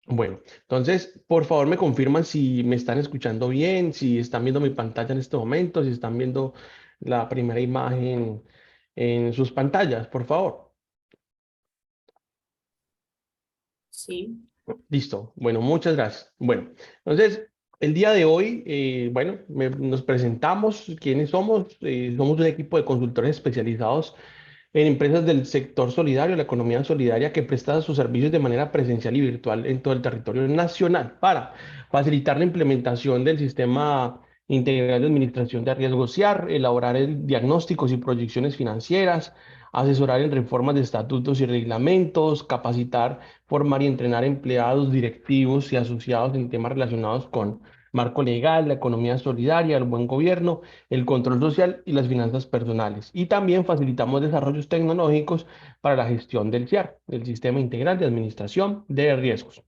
Bueno, entonces, por favor, me confirman si me están escuchando bien, si están viendo mi pantalla en este momento, si están viendo la primera imagen en sus pantallas, por favor. Sí, Listo. Bueno, muchas gracias. Bueno, entonces, el día de hoy, bueno, nos presentamos, quiénes somos. Somos un equipo de consultores especializados en empresas del sector solidario, la economía solidaria, que presta sus servicios de manera presencial y virtual en todo el territorio nacional para facilitar la implementación del sistema integral de administración de riesgos SIAR, elaborar diagnósticos y proyecciones financieras, asesorar en reformas de estatutos y reglamentos, capacitar, formar y entrenar empleados, directivos y asociados en temas relacionados con marco legal, la economía solidaria, el buen gobierno, el control social y las finanzas personales. Y también facilitamos desarrollos tecnológicos para la gestión del SIAR, el Sistema Integral de Administración de Riesgos.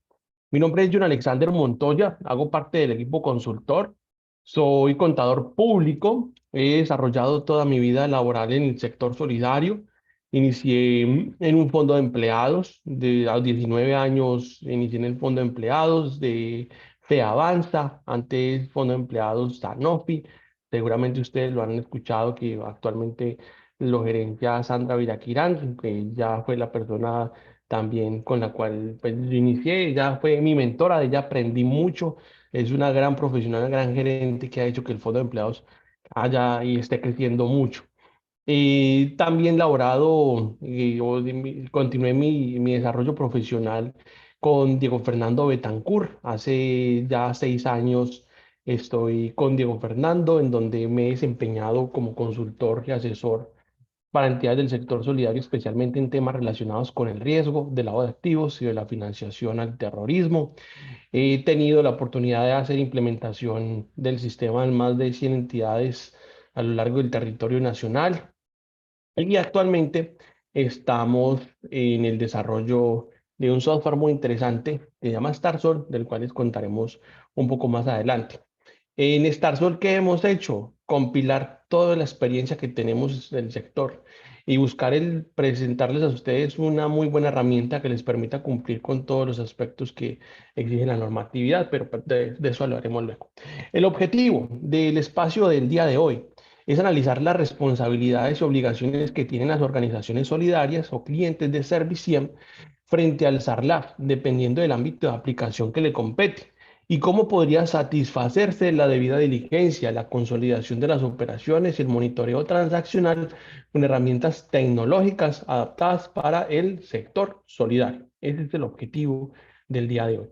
Mi nombre es John Alexander Montoya, hago parte del equipo consultor, soy contador público, he desarrollado toda mi vida laboral en el sector solidario. Inicié en un fondo de empleados, a los 19 años inicié en el fondo de empleados de FEAvanza, antes fondo de empleados Sanofi. Seguramente ustedes lo han escuchado que actualmente lo gerencia Sandra Viraquirán, que ya fue la persona también con la cual pues, yo inicié. Ella fue mi mentora, de ella aprendí mucho. Es una gran profesional, una gran gerente que ha hecho que el fondo de empleados haya y esté creciendo mucho. También laborado, continué mi desarrollo profesional con Diego Fernando Betancur. Hace ya 6 años estoy con Diego Fernando, en donde me he desempeñado como consultor y asesor para entidades del sector solidario, especialmente en temas relacionados con el riesgo del lavado de activos y de la financiación al terrorismo. He tenido la oportunidad de hacer implementación del sistema en más de 100 entidades a lo largo del territorio nacional. Y actualmente estamos en el desarrollo de un software muy interesante que se llama StarSol, del cual les contaremos un poco más adelante. En StarSol, ¿qué hemos hecho? Compilar toda la experiencia que tenemos del sector y buscar el presentarles a ustedes una muy buena herramienta que les permita cumplir con todos los aspectos que exige la normatividad, pero pues, de eso hablaremos luego. El objetivo del espacio del día de hoy es analizar las responsabilidades y obligaciones que tienen las organizaciones solidarias o clientes de Serviciem frente al SARLAF, dependiendo del ámbito de aplicación que le compete, y cómo podría satisfacerse la debida diligencia, la consolidación de las operaciones y el monitoreo transaccional con herramientas tecnológicas adaptadas para el sector solidario. Ese es el objetivo del día de hoy.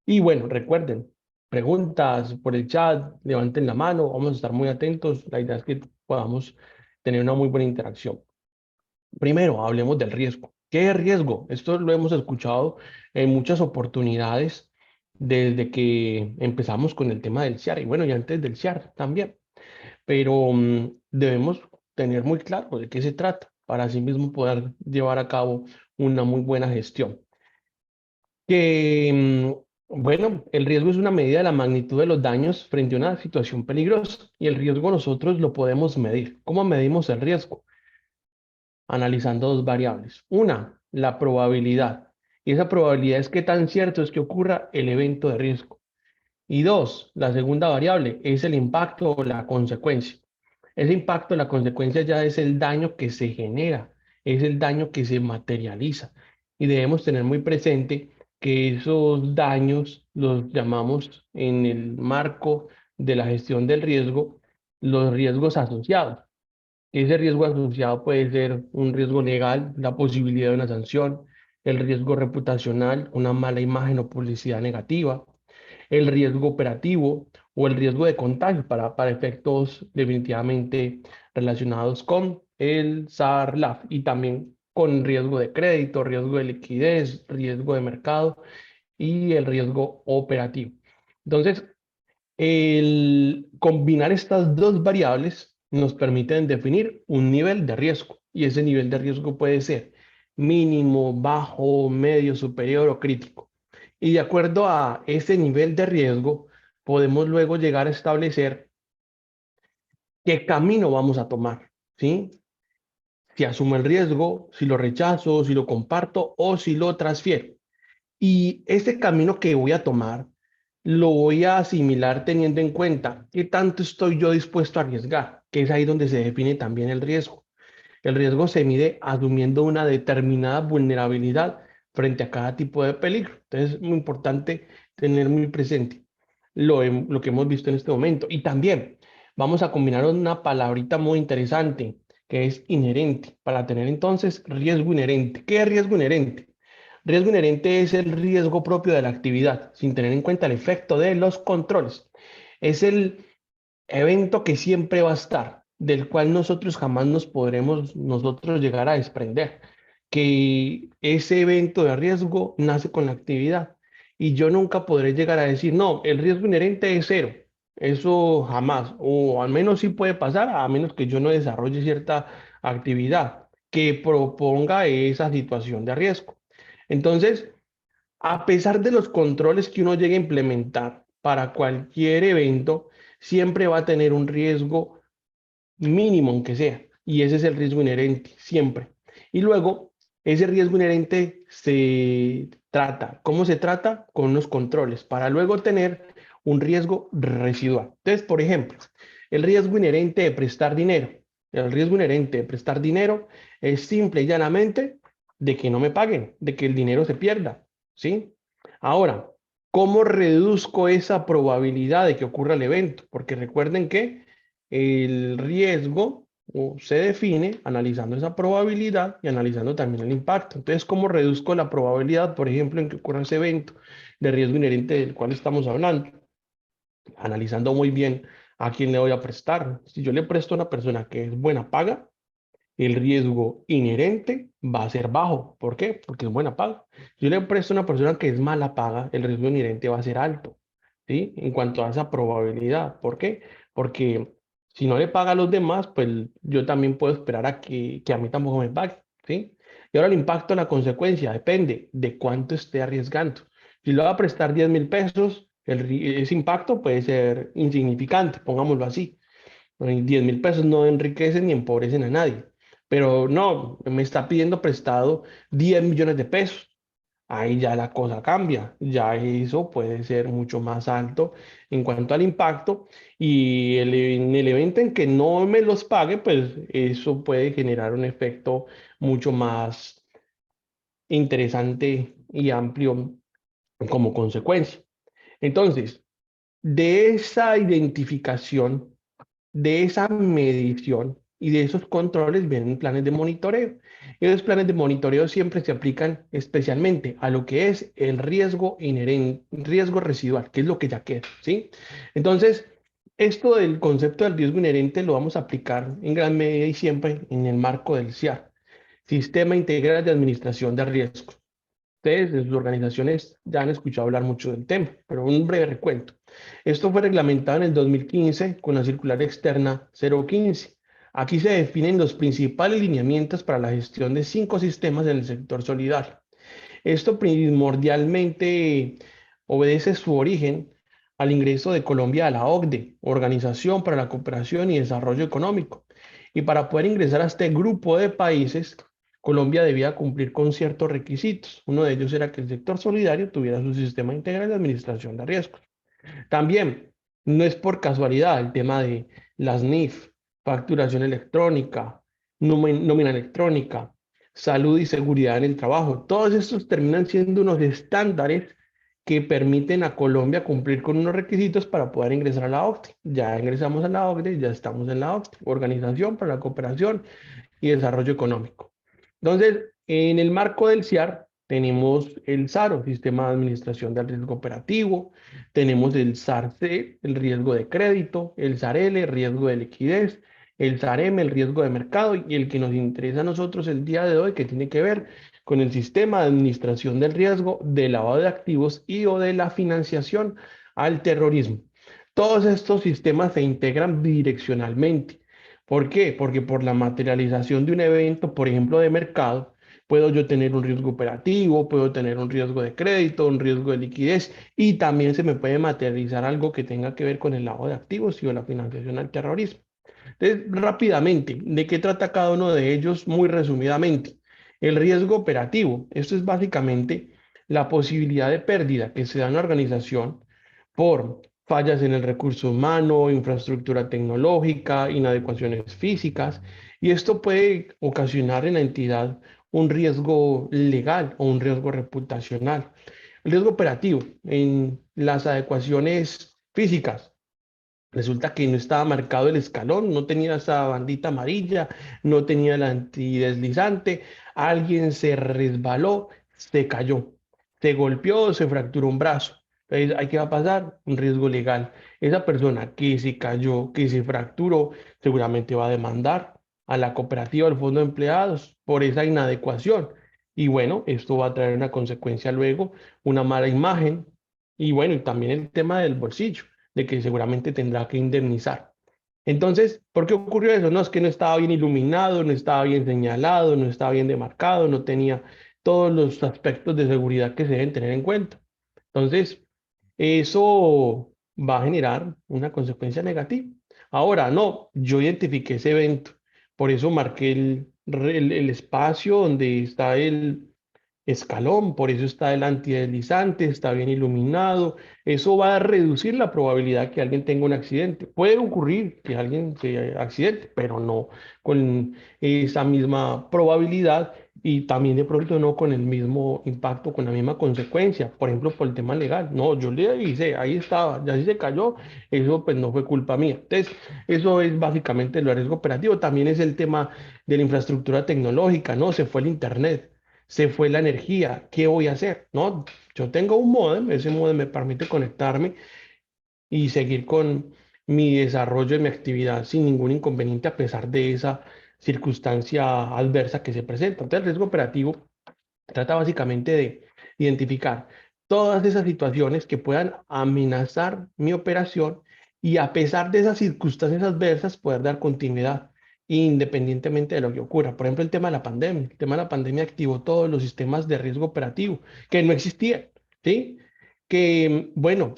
Y bueno, recuerden, preguntas por el chat, levanten la mano, vamos a estar muy atentos. La idea es que podamos tener una muy buena interacción. Primero, hablemos del riesgo. ¿Qué es riesgo? Esto lo hemos escuchado en muchas oportunidades desde que empezamos con el tema del CIAR y bueno, y antes del CIAR también. Pero debemos tener muy claro de qué se trata para así mismo poder llevar a cabo una muy buena gestión. Que, bueno, el riesgo es una medida de la magnitud de los daños frente a una situación peligrosa y el riesgo nosotros lo podemos medir. ¿Cómo medimos el riesgo? Analizando dos variables. Una, la probabilidad. Y esa probabilidad es qué tan cierto es que ocurra el evento de riesgo. Y dos, la segunda variable es el impacto o la consecuencia. Ese impacto, la consecuencia ya es el daño que se genera, es el daño que se materializa. Y debemos tener muy presente que esos daños los llamamos en el marco de la gestión del riesgo, los riesgos asociados. Ese riesgo asociado puede ser un riesgo legal, la posibilidad de una sanción, el riesgo reputacional, una mala imagen o publicidad negativa, el riesgo operativo o el riesgo de contagio para efectos definitivamente relacionados con el SARLAF y también con riesgo de crédito, riesgo de liquidez, riesgo de mercado y el riesgo operativo. Entonces, el combinar estas dos variables nos permiten definir un nivel de riesgo y ese nivel de riesgo puede ser mínimo, bajo, medio, superior o crítico. Y de acuerdo a ese nivel de riesgo, podemos luego llegar a establecer qué camino vamos a tomar, ¿sí? Si asumo el riesgo, si lo rechazo, si lo comparto o si lo transfiero. Y este camino que voy a tomar lo voy a asimilar teniendo en cuenta qué tanto estoy yo dispuesto a arriesgar, que es ahí donde se define también el riesgo. El riesgo se mide asumiendo una determinada vulnerabilidad frente a cada tipo de peligro. Entonces es muy importante tener muy presente lo que hemos visto en este momento. Y también vamos a combinar una palabrita muy interesante que es inherente, para tener entonces riesgo inherente. ¿Qué es riesgo inherente? Riesgo inherente es el riesgo propio de la actividad, sin tener en cuenta el efecto de los controles. Es el evento que siempre va a estar, del cual nosotros jamás nos podremos nosotros llegar a desprender, que ese evento de riesgo nace con la actividad y yo nunca podré llegar a decir, no, el riesgo inherente es cero, eso jamás, o al menos sí puede pasar, a menos que yo no desarrolle cierta actividad que proponga esa situación de riesgo. Entonces, a pesar de los controles que uno llegue a implementar para cualquier evento, siempre va a tener un riesgo mínimo, aunque sea, y ese es el riesgo inherente, siempre. Y luego, ese riesgo inherente se trata, ¿cómo se trata? Con unos controles, para luego tener un riesgo residual. Entonces, por ejemplo, el riesgo inherente de prestar dinero. El riesgo inherente de prestar dinero es simple y llanamente de que no me paguen, de que el dinero se pierda, ¿sí? Ahora, ¿cómo reduzco esa probabilidad de que ocurra el evento? Porque recuerden que el riesgo se define analizando esa probabilidad y analizando también el impacto. Entonces, ¿cómo reduzco la probabilidad, por ejemplo, en que ocurra ese evento de riesgo inherente del cual estamos hablando? Analizando muy bien a quién le voy a prestar. Si yo le presto a una persona que es buena paga, el riesgo inherente va a ser bajo. ¿Por qué? Porque es buena paga. Si yo le presto a una persona que es mala paga, el riesgo inherente va a ser alto, ¿sí? En cuanto a esa probabilidad. ¿Por qué? Porque si no le paga a los demás, pues yo también puedo esperar que a mí tampoco me pague, ¿sí? Y ahora el impacto, la consecuencia, depende de cuánto esté arriesgando. Si le va a prestar 10.000 pesos, ese impacto puede ser insignificante, pongámoslo así. 10.000 pesos no enriquecen ni empobrecen a nadie. Pero no, me está pidiendo prestado 10 millones de pesos. Ahí ya la cosa cambia, ya eso puede ser mucho más alto en cuanto al impacto y en el evento en que no me los pague, pues eso puede generar un efecto mucho más interesante y amplio como consecuencia. Entonces, de esa identificación, de esa medición y de esos controles vienen planes de monitoreo. Y los planes de monitoreo siempre se aplican especialmente a lo que es el riesgo inherente, riesgo residual, que es lo que ya queda, ¿sí? Entonces, esto del concepto del riesgo inherente lo vamos a aplicar en gran medida y siempre en el marco del SIAR, Sistema Integral de Administración de Riesgos. Ustedes en sus organizaciones ya han escuchado hablar mucho del tema, pero un breve recuento. Esto fue reglamentado en el 2015 con la circular externa 015. Aquí se definen los principales lineamientos para la gestión de 5 sistemas en el sector solidario. Esto primordialmente obedece su origen al ingreso de Colombia a la OCDE, Organización para la Cooperación y Desarrollo Económico. Y para poder ingresar a este grupo de países, Colombia debía cumplir con ciertos requisitos. Uno de ellos era que el sector solidario tuviera su sistema integral de administración de riesgos. También, no es por casualidad el tema de las NIF, facturación electrónica, nómina electrónica, salud y seguridad en el trabajo. Todos estos terminan siendo unos estándares que permiten a Colombia cumplir con unos requisitos para poder ingresar a la OCDE. Ya ingresamos a la OCDE, ya estamos en la OCDE, Organización para la Cooperación y Desarrollo Económico. Entonces, en el marco del CIAR tenemos el SARO, Sistema de Administración del Riesgo Operativo, tenemos el SAR-C, el riesgo de crédito, el SAR-L, riesgo de liquidez, el SAR-M, el riesgo de mercado, y el que nos interesa a nosotros el día de hoy, que tiene que ver con el sistema de administración del riesgo, de lavado de activos y o de la financiación al terrorismo. Todos estos sistemas se integran bidireccionalmente. ¿Por qué? Porque por la materialización de un evento, por ejemplo, de mercado, puedo yo tener un riesgo operativo, puedo tener un riesgo de crédito, un riesgo de liquidez y también se me puede materializar algo que tenga que ver con el lavado de activos y o la financiación al terrorismo. Entonces, rápidamente, ¿de qué trata cada uno de ellos? Muy resumidamente, el riesgo operativo. Esto es básicamente la posibilidad de pérdida que se da en una organización por fallas en el recurso humano, infraestructura tecnológica, inadecuaciones físicas, y esto puede ocasionar en la entidad un riesgo legal o un riesgo reputacional. El riesgo operativo en las adecuaciones físicas. Resulta que no estaba marcado el escalón, no tenía esa bandita amarilla, no tenía el antideslizante, alguien se resbaló, se cayó, se golpeó, se fracturó un brazo. Entonces, ¿hay qué va a pasar? Un riesgo legal. Esa persona que se cayó, que se fracturó, seguramente va a demandar a la cooperativa, al fondo de empleados, por esa inadecuación. Y bueno, esto va a traer una consecuencia luego, una mala imagen. Y bueno, y también el tema del bolsillo de que seguramente tendrá que indemnizar. Entonces, ¿por qué ocurrió eso? No, es que no estaba bien iluminado, no estaba bien señalado, no estaba bien demarcado, no tenía todos los aspectos de seguridad que se deben tener en cuenta. Entonces, eso va a generar una consecuencia negativa. Ahora, no, yo identifiqué ese evento, por eso marqué el espacio donde está el escalón, por eso está el antideslizante, está bien iluminado. Eso va a reducir la probabilidad que alguien tenga un accidente. Puede ocurrir que alguien se accidente, pero no con esa misma probabilidad y también de pronto no con el mismo impacto, con la misma consecuencia. Por ejemplo, por el tema legal. No, yo le avisé, ahí estaba, ya si se cayó, eso pues no fue culpa mía. Entonces, eso es básicamente el riesgo operativo. También es el tema de la infraestructura tecnológica, ¿no? Se fue el internet, se fue la energía, ¿qué voy a hacer? No, yo tengo un módem, ese módem me permite conectarme y seguir con mi desarrollo de mi actividad sin ningún inconveniente a pesar de esa circunstancia adversa que se presenta. Entonces, el riesgo operativo trata básicamente de identificar todas esas situaciones que puedan amenazar mi operación y a pesar de esas circunstancias adversas poder dar continuidad independientemente de lo que ocurra. Por ejemplo, el tema de la pandemia. El tema de la pandemia activó todos los sistemas de riesgo operativo que no existían, ¿sí? Que, bueno,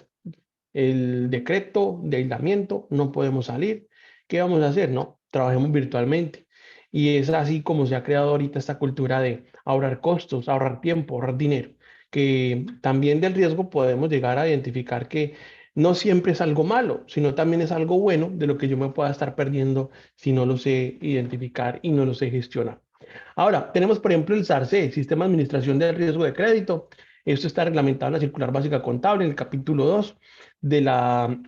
el decreto de aislamiento, no podemos salir. ¿Qué vamos a hacer? No, trabajemos virtualmente. Y es así como se ha creado ahorita esta cultura de ahorrar costos, ahorrar tiempo, ahorrar dinero, que también del riesgo podemos llegar a identificar que no siempre es algo malo, sino también es algo bueno de lo que yo me pueda estar perdiendo si no lo sé identificar y no lo sé gestionar. Ahora, tenemos por ejemplo el SARC, Sistema de Administración del Riesgo de Crédito. Esto está reglamentado en la Circular Básica Contable, en el capítulo 2 de la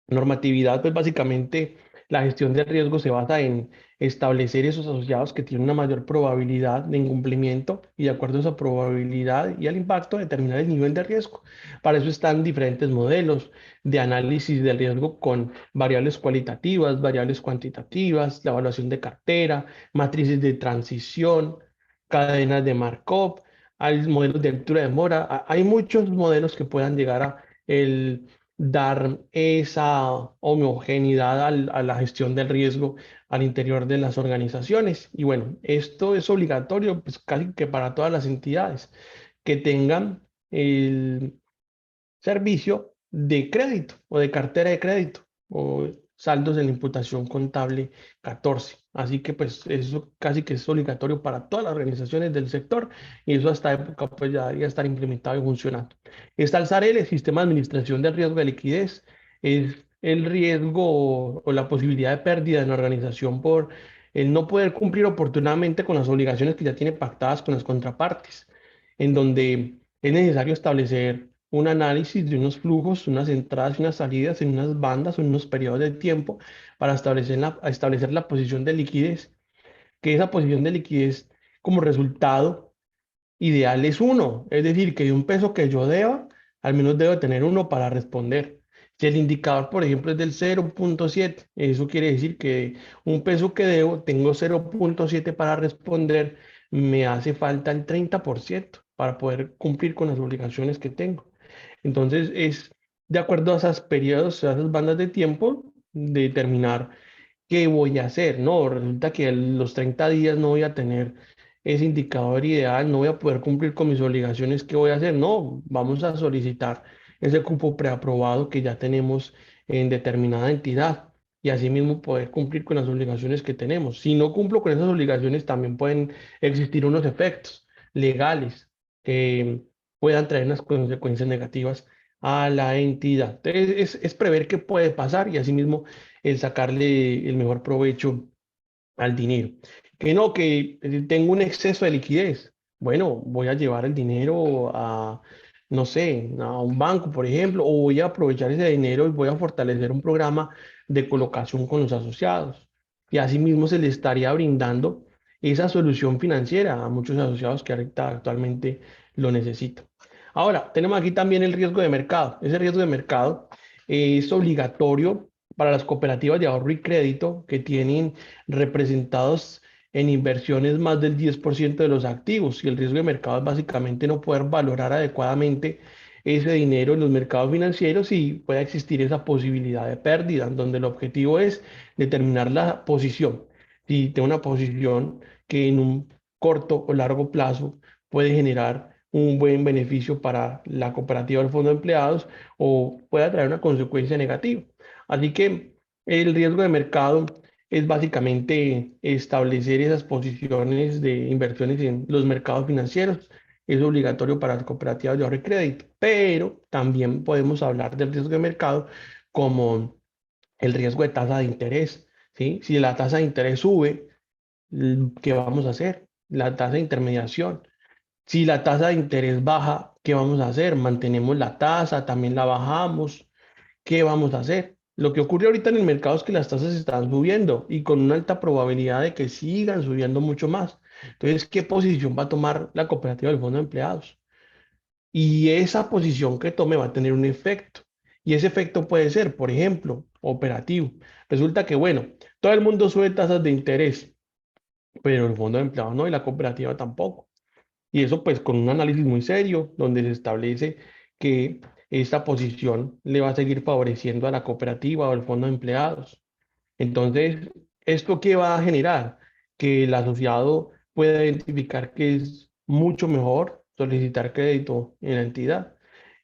normatividad. Pues básicamente la gestión del riesgo se basa en establecer esos asociados que tienen una mayor probabilidad de incumplimiento y de acuerdo a esa probabilidad y al impacto determinar el nivel de riesgo. Para eso están diferentes modelos de análisis del riesgo con variables cualitativas, variables cuantitativas, la evaluación de cartera, matrices de transición, cadenas de Markov, hay modelos de altura de mora. Hay muchos modelos que puedan llegar a el dar esa homogeneidad a la gestión del riesgo al interior de las organizaciones. Y bueno, esto es obligatorio, pues casi que para todas las entidades que tengan el servicio de crédito o de cartera de crédito o saldos de la imputación contable 14. Así que pues eso casi que es obligatorio para todas las organizaciones del sector y eso hasta época pues ya debería estar implementado y funcionando. Está el SARL, el Sistema de Administración del Riesgo de Liquidez, es el riesgo o la posibilidad de pérdida en la organización por el no poder cumplir oportunamente con las obligaciones que ya tiene pactadas con las contrapartes, en donde es necesario establecer un análisis de unos flujos, unas entradas y unas salidas en unas bandas o en unos periodos de tiempo para establecer la posición de liquidez, que esa posición de liquidez como resultado ideal es uno, es decir, que de un peso que yo deba, al menos debo tener uno para responder. Si el indicador, por ejemplo, es del 0,7, eso quiere decir que un peso que debo, tengo 0,7 para responder, me hace falta el 30% para poder cumplir con las obligaciones que tengo. Entonces, es de acuerdo a esos periodos, a esas bandas de tiempo, determinar qué voy a hacer, ¿no? Resulta que a los 30 días no voy a tener ese indicador ideal, no voy a poder cumplir con mis obligaciones, ¿qué voy a hacer? No, vamos a solicitar ese cupo preaprobado que ya tenemos en determinada entidad y asimismo poder cumplir con las obligaciones que tenemos. Si no cumplo con esas obligaciones, también pueden existir unos efectos legales puedan traer unas consecuencias negativas a la entidad. Entonces, es prever qué puede pasar y asimismo el sacarle el mejor provecho al dinero. Que no, que tengo un exceso de liquidez. Bueno, voy a llevar el dinero a, no sé, a un banco, por ejemplo, o voy a aprovechar ese dinero y voy a fortalecer un programa de colocación con los asociados. Y asimismo se le estaría brindando esa solución financiera a muchos asociados que ahorita actualmente lo necesitan. Ahora, tenemos aquí también el riesgo de mercado. Ese riesgo de mercado es obligatorio para las cooperativas de ahorro y crédito que tienen representados en inversiones más del 10% de los activos. Y el riesgo de mercado es básicamente no poder valorar adecuadamente ese dinero en los mercados financieros y pueda existir esa posibilidad de pérdida, donde el objetivo es determinar la posición. Si tengo una posición que en un corto o largo plazo puede generar un buen beneficio para la cooperativa del fondo de empleados o puede traer una consecuencia negativa. Así que el riesgo de mercado es básicamente establecer esas posiciones de inversiones en los mercados financieros. Es obligatorio para las cooperativas de ahorro y crédito, pero también podemos hablar del riesgo de mercado como el riesgo de tasa de interés, ¿sí? Si la tasa de interés sube, ¿qué vamos a hacer? La tasa de intermediación. Si la tasa de interés baja, ¿qué vamos a hacer? ¿Mantenemos la tasa? ¿También la bajamos? ¿Qué vamos a hacer? Lo que ocurre ahorita en el mercado es que las tasas están subiendo y con una alta probabilidad de que sigan subiendo mucho más. Entonces, ¿qué posición va a tomar la cooperativa del fondo de empleados? Y esa posición que tome va a tener un efecto. Y ese efecto puede ser, por ejemplo, operativo. Resulta que, bueno, todo el mundo sube tasas de interés, pero el fondo de empleados no y la cooperativa tampoco. Y eso pues con un análisis muy serio, donde se establece que esta posición le va a seguir favoreciendo a la cooperativa o al fondo de empleados. Entonces, ¿esto qué va a generar? Que el asociado pueda identificar que es mucho mejor solicitar crédito en la entidad.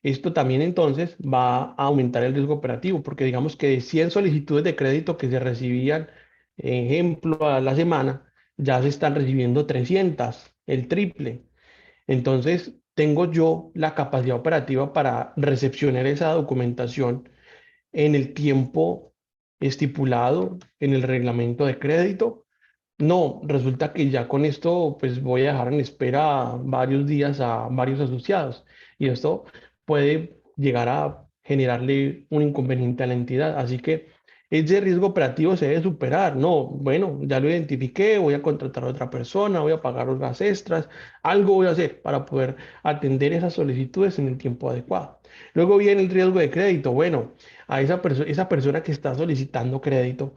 Esto también entonces va a aumentar el riesgo operativo, porque digamos que de 100 solicitudes de crédito que se recibían, ejemplo, a la semana, ya se están recibiendo 300, el triple. Entonces, tengo yo la capacidad operativa para recepcionar esa documentación en el tiempo estipulado en el reglamento de crédito. No, resulta que ya con esto pues voy a dejar en espera varios días a varios asociados y esto puede llegar a generarle un inconveniente a la entidad. Así que ese riesgo operativo se debe superar. No, bueno, ya lo identifiqué, voy a contratar a otra persona, voy a pagar horas extras, algo voy a hacer para poder atender esas solicitudes en el tiempo adecuado. Luego viene el riesgo de crédito. Bueno, a esa persona que está solicitando crédito,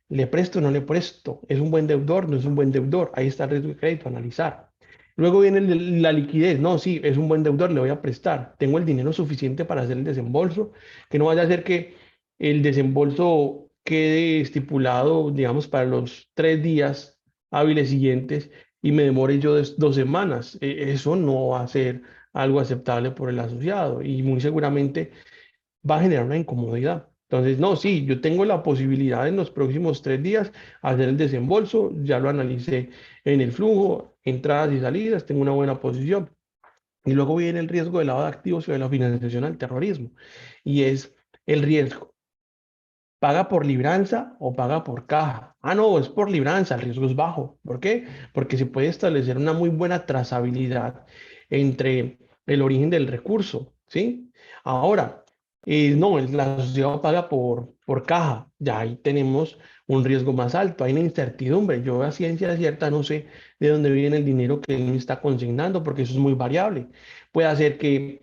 ¿le presto o no le presto? ¿Es un buen deudor? ¿No es un buen deudor? Ahí está el riesgo de crédito, analizar. Luego viene la liquidez. No, sí, es un buen deudor, le voy a prestar. Tengo el dinero suficiente para hacer el desembolso, que no vaya a ser que el desembolso quede estipulado, digamos, para los 3 días hábiles siguientes y me demore yo 2 semanas. Eso no va a ser algo aceptable por el asociado y muy seguramente va a generar una incomodidad. Entonces, no, sí, yo tengo la posibilidad en los próximos 3 días hacer el desembolso, ya lo analicé en el flujo, entradas y salidas, tengo una buena posición. Y luego viene el riesgo del lavado de activos y de la financiación al terrorismo. Y es el riesgo. ¿Paga por libranza o paga por caja? Ah, no, es por libranza, el riesgo es bajo. ¿Por qué? Porque se puede establecer una muy buena trazabilidad entre el origen del recurso, ¿sí? Ahora, no, la sociedad paga por caja, ya ahí tenemos un riesgo más alto, hay una incertidumbre. Yo a ciencia cierta no sé de dónde viene el dinero que él me está consignando, porque eso es muy variable. Puede hacer que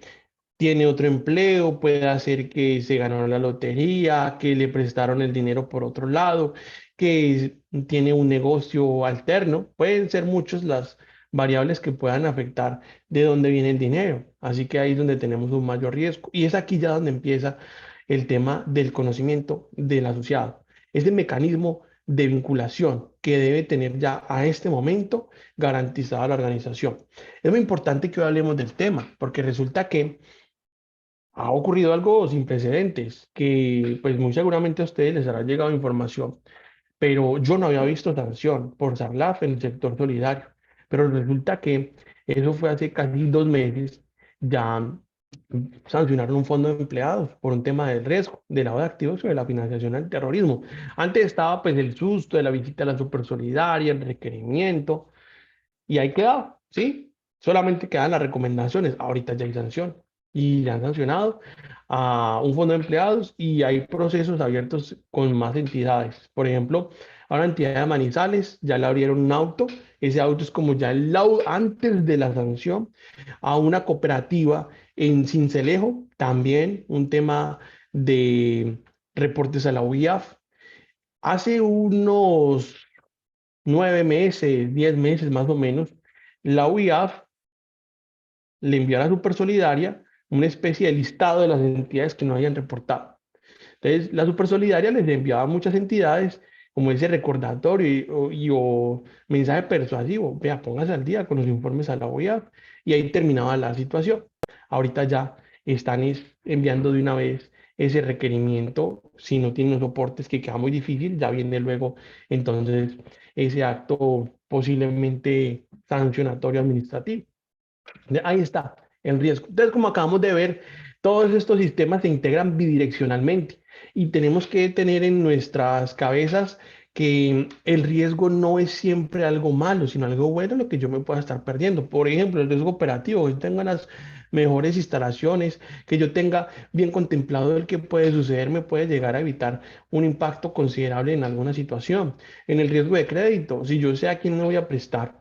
tiene otro empleo, puede hacer que se ganó la lotería, que le prestaron el dinero por otro lado, que tiene un negocio alterno. Pueden ser muchas las variables que puedan afectar de dónde viene el dinero. Así que ahí es donde tenemos un mayor riesgo. Y es aquí ya donde empieza el tema del conocimiento del asociado. Ese mecanismo de vinculación que debe tener ya a este momento garantizada la organización. Es muy importante que hoy hablemos del tema, porque resulta que ha ocurrido algo sin precedentes, que pues muy seguramente a ustedes les habrá llegado información, pero yo no había visto sanción por SARLAF en el sector solidario. Pero resulta que eso fue hace casi 2 meses ya sancionaron un fondo de empleados por un tema del riesgo, de lavado de activos o de la financiación al terrorismo. Antes estaba pues el susto de la visita a la Supersolidaria, el requerimiento, y ahí quedaba, ¿sí? Solamente quedan las recomendaciones. Ahorita ya hay sanción y ya han sancionado a un fondo de empleados y hay procesos abiertos con más entidades. Por ejemplo, a una entidad de Manizales ya le abrieron un auto. Ese auto es como ya el laudo antes de la sanción. A una cooperativa en Sincelejo, también un tema de reportes a la UIAF. Hace unos 9 meses, 10 meses más o menos, la UIAF le envió a la Supersolidaria una especie de listado de las entidades que no hayan reportado. Entonces, la Supersolidaria les enviaba a muchas entidades como ese recordatorio o mensaje persuasivo, vea, póngase al día con los informes a la OIAF, y ahí terminaba la situación. Ahorita ya están enviando de una vez ese requerimiento, si no tienen los soportes, que queda muy difícil, ya viene luego entonces ese acto posiblemente sancionatorio administrativo. Ahí está el riesgo. Entonces, como acabamos de ver, todos estos sistemas se integran bidireccionalmente y tenemos que tener en nuestras cabezas que el riesgo no es siempre algo malo, sino algo bueno lo que yo me pueda estar perdiendo. Por ejemplo, el riesgo operativo, que yo tenga las mejores instalaciones, que yo tenga bien contemplado el que puede suceder, me puede llegar a evitar un impacto considerable en alguna situación. En el riesgo de crédito, si yo sé a quién me voy a prestar,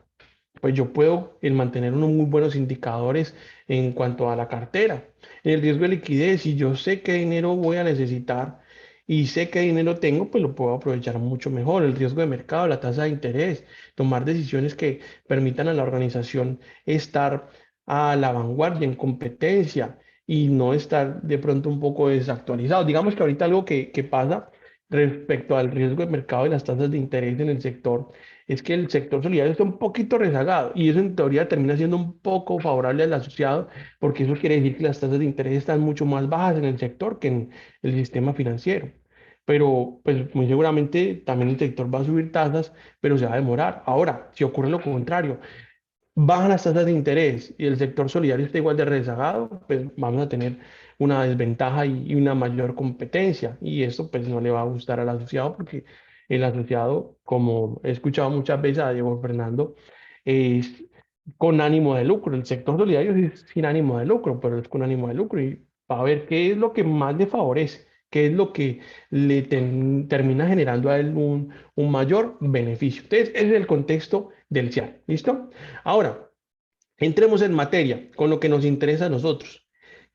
pues yo puedo el mantener unos muy buenos indicadores en cuanto a la cartera. El riesgo de liquidez, si yo sé qué dinero voy a necesitar y sé qué dinero tengo, pues lo puedo aprovechar mucho mejor. El riesgo de mercado, la tasa de interés, tomar decisiones que permitan a la organización estar a la vanguardia en competencia y no estar de pronto un poco desactualizado. Digamos que ahorita algo que pasa respecto al riesgo de mercado y las tasas de interés en el sector es que el sector solidario está un poquito rezagado y eso en teoría termina siendo un poco favorable al asociado, porque eso quiere decir que las tasas de interés están mucho más bajas en el sector que en el sistema financiero. Pero pues muy seguramente también el sector va a subir tasas, pero se va a demorar. Ahora, si ocurre lo contrario, bajan las tasas de interés y el sector solidario está igual de rezagado, pues vamos a tener una desventaja y una mayor competencia. Y eso pues no le va a gustar al asociado porque el asociado, como he escuchado muchas veces a Diego Fernando, es con ánimo de lucro. El sector solidario es sin ánimo de lucro, pero es con ánimo de lucro y va a ver qué es lo que más le favorece, qué es lo que le termina generando a él un mayor beneficio. Entonces, ese es el contexto del CIAR. ¿Listo? Ahora, entremos en materia con lo que nos interesa a nosotros.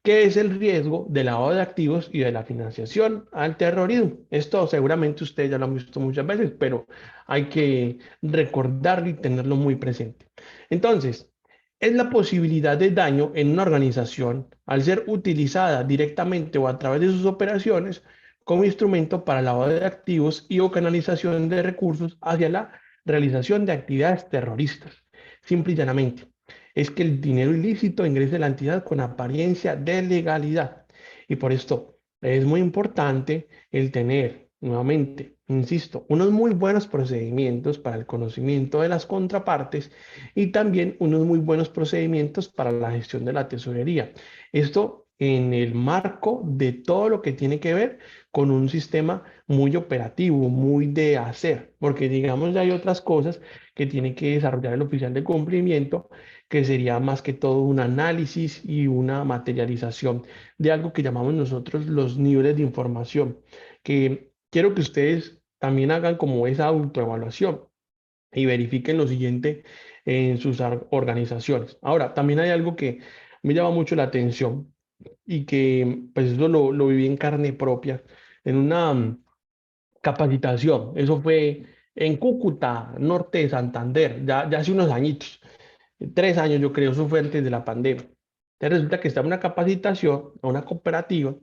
¿Qué es el riesgo del lavado de activos y de la financiación al terrorismo? Esto seguramente ustedes ya lo han visto muchas veces, pero hay que recordarlo y tenerlo muy presente. Entonces, es la posibilidad de daño en una organización al ser utilizada directamente o a través de sus operaciones como instrumento para lavado de activos y o canalización de recursos hacia la realización de actividades terroristas. Simple y llanamente es que el dinero ilícito ingrese a la entidad con apariencia de legalidad. Y por esto es muy importante el tener, nuevamente, insisto, unos muy buenos procedimientos para el conocimiento de las contrapartes y también unos muy buenos procedimientos para la gestión de la tesorería. Esto en el marco de todo lo que tiene que ver con un sistema muy operativo, muy de hacer, porque digamos ya hay otras cosas que tiene que desarrollar el oficial de cumplimiento, que sería más que todo un análisis y una materialización de algo que llamamos nosotros los niveles de información, que quiero que ustedes también hagan como esa autoevaluación y verifiquen lo siguiente en sus organizaciones. Ahora, también hay algo que me llama mucho la atención y que pues eso lo viví en carne propia en una capacitación. Eso fue en Cúcuta, norte de Santander, ya hace unos añitos. 3 años, yo creo, eso fue antes de la pandemia. Entonces resulta que está en una capacitación a una cooperativa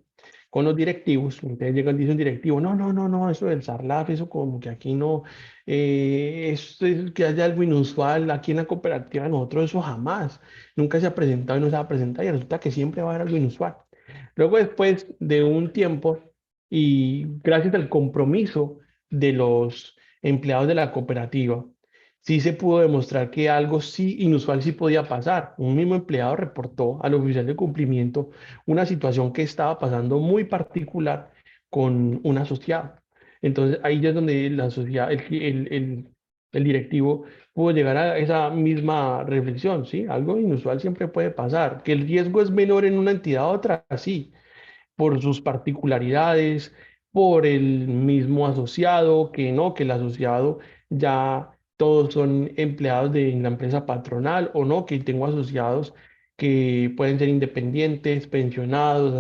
con los directivos. Entonces llegan, dice un directivo, no, no, no, no, eso del SARLAF, eso como que aquí no, es que haya algo inusual aquí en la cooperativa, nosotros eso jamás, nunca se ha presentado y no se va a presentar y resulta que siempre va a haber algo inusual. Luego después de un tiempo y gracias al compromiso de los empleados de la cooperativa, sí se pudo demostrar que algo sí inusual sí podía pasar. Un mismo empleado reportó al oficial de cumplimiento una situación que estaba pasando muy particular con un asociado. Entonces ahí ya es donde la sociedad, el directivo pudo llegar a esa misma reflexión, ¿sí? Algo inusual siempre puede pasar. Que el riesgo es menor en una entidad a otra, sí, por sus particularidades, por el mismo asociado, que no, que el asociado ya todos son empleados de la empresa patronal o no, que tengo asociados que pueden ser independientes, pensionados,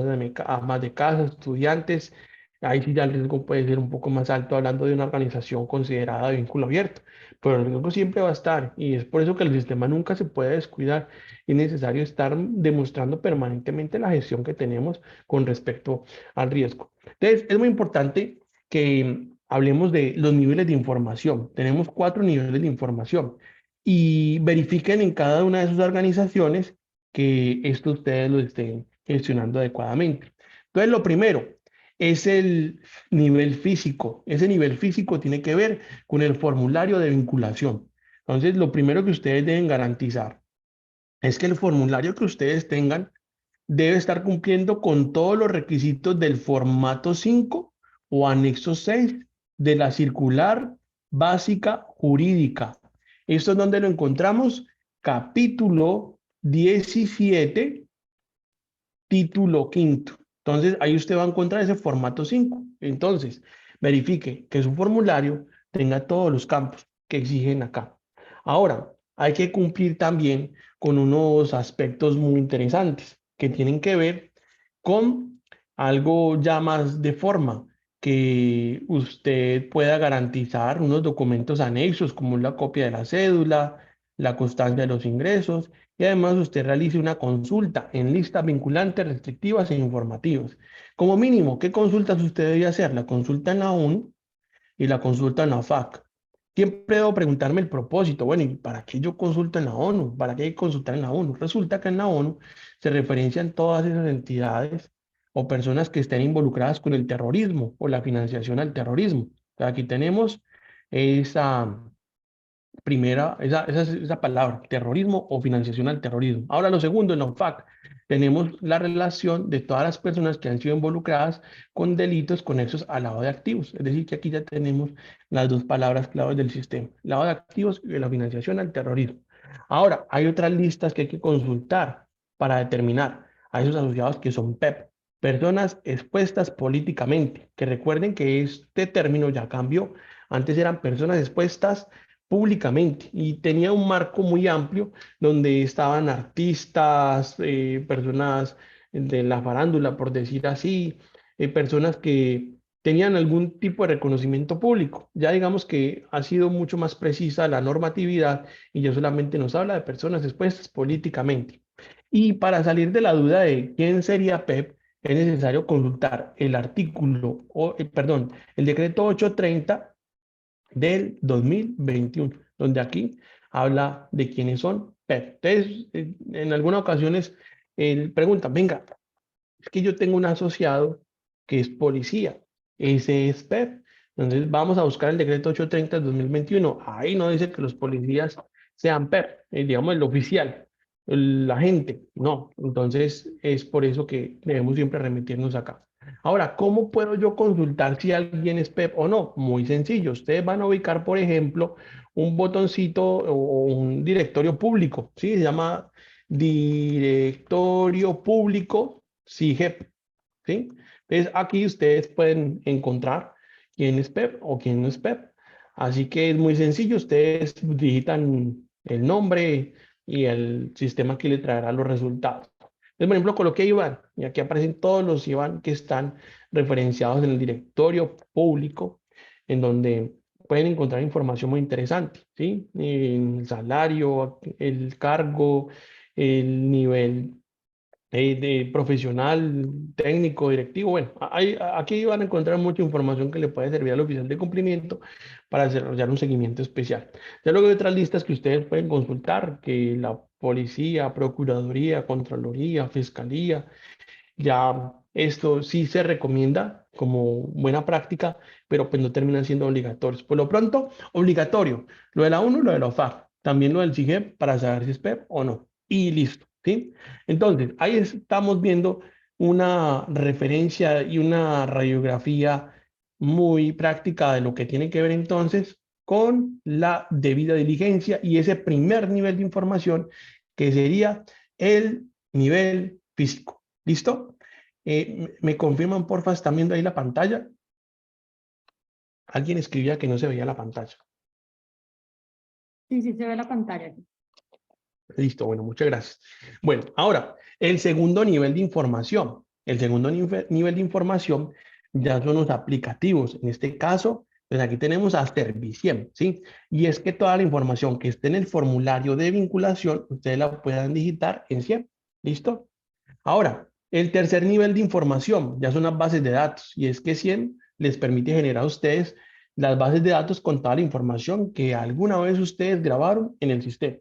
amas de casa, estudiantes. Ahí sí ya el riesgo puede ser un poco más alto hablando de una organización considerada de vínculo abierto, pero el riesgo siempre va a estar y es por eso que el sistema nunca se puede descuidar. Es necesario estar demostrando permanentemente la gestión que tenemos con respecto al riesgo. Entonces, es muy importante que hablemos de los niveles de información. Tenemos 4 niveles de información y verifiquen en cada una de sus organizaciones que esto ustedes lo estén gestionando adecuadamente. Entonces, lo primero es el nivel físico. Ese nivel físico tiene que ver con el formulario de vinculación. Entonces, lo primero que ustedes deben garantizar es que el formulario que ustedes tengan debe estar cumpliendo con todos los requisitos del formato 5 o anexo 6 de la circular básica jurídica. Esto es donde lo encontramos, capítulo 17, título quinto. Entonces, ahí usted va a encontrar ese formato 5. Entonces, verifique que su formulario tenga todos los campos que exigen acá. Ahora, hay que cumplir también con unos aspectos muy interesantes que tienen que ver con algo ya más de forma, que usted pueda garantizar unos documentos anexos como la copia de la cédula, la constancia de los ingresos y además usted realice una consulta en listas vinculantes, restrictivas e informativas. Como mínimo, ¿qué consultas usted debe hacer? La consulta en la ONU y la consulta en la FAC. Siempre debo preguntarme el propósito. Bueno, ¿y para qué yo consulto en la ONU? ¿Para qué hay que consultar en la ONU? Resulta que en la ONU se referencian todas esas entidades o personas que estén involucradas con el terrorismo o la financiación al terrorismo. O sea, aquí tenemos esa primera, esa palabra, terrorismo o financiación al terrorismo. Ahora, lo segundo, en la OFAC, tenemos la relación de todas las personas que han sido involucradas con delitos conexos al lavado de activos. Es decir, que aquí ya tenemos las dos palabras claves del sistema, lavado de activos y la financiación al terrorismo. Ahora, hay otras listas que hay que consultar para determinar a esos asociados que son PEP, personas expuestas políticamente, que recuerden que este término ya cambió. Antes eran personas expuestas públicamente y tenía un marco muy amplio donde estaban artistas, personas de la farándula, por decir así, personas que tenían algún tipo de reconocimiento público. Ya digamos que ha sido mucho más precisa la normatividad y ya solamente nos habla de personas expuestas políticamente. Y para salir de la duda de quién sería PEP, es necesario consultar el artículo, perdón, el decreto 830 del 2021, donde aquí habla de quiénes son PEP. Entonces, en algunas ocasiones, él pregunta, venga, es que yo tengo un asociado que es policía, ese es PEP. Entonces, vamos a buscar el decreto 830 del 2021. Ahí no dice que los policías sean PEP, digamos el oficial, el agente, no. Entonces, es por eso que debemos siempre remitirnos acá. Ahora, ¿cómo puedo yo consultar si alguien es PEP o no? Muy sencillo. Ustedes van a ubicar, por ejemplo, un botoncito o un directorio público, ¿sí? Se llama directorio público SIGEP, ¿sí? Entonces, aquí ustedes pueden encontrar quién es PEP o quién no es PEP. Así que es muy sencillo. Ustedes digitan el nombre y el sistema aquí le traerá los resultados. Entonces, por ejemplo, coloqué IBAN y aquí aparecen todos los IBAN que están referenciados en el directorio público, en donde pueden encontrar información muy interesante, ¿sí? El salario, el cargo, el nivel de profesional, técnico, directivo. Bueno, aquí van a encontrar mucha información que le puede servir al oficial de cumplimiento para desarrollar un seguimiento especial. Ya luego hay otras listas que ustedes pueden consultar, que la policía, procuraduría, contraloría, fiscalía, Ya esto sí se recomienda como buena práctica, pero pues no terminan siendo obligatorios. Por lo pronto, obligatorio. Lo de la ONU, lo de la OFAC. También lo del CIGEP para saber si es PEP o no. Y listo, ¿sí? Entonces, ahí estamos viendo una referencia y una radiografía muy práctica de lo que tiene que ver entonces con la debida diligencia y ese primer nivel de información que sería el nivel físico. ¿Listo? ¿Me confirman, porfa? ¿Están viendo ahí la pantalla? Alguien escribía que no se veía la pantalla. Sí, sí se ve la pantalla. Listo, bueno, muchas gracias. Bueno, ahora, el segundo nivel de información. El segundo nivel de información ya son los aplicativos. En este caso, pues aquí tenemos a Serviciem, ¿sí? Y es que toda la información que esté en el formulario de vinculación, ustedes la puedan digitar en Ciem. ¿Listo? Ahora, el tercer nivel de información ya son las bases de datos y es que Cien les permite generar a ustedes las bases de datos con toda la información que alguna vez ustedes grabaron en el sistema.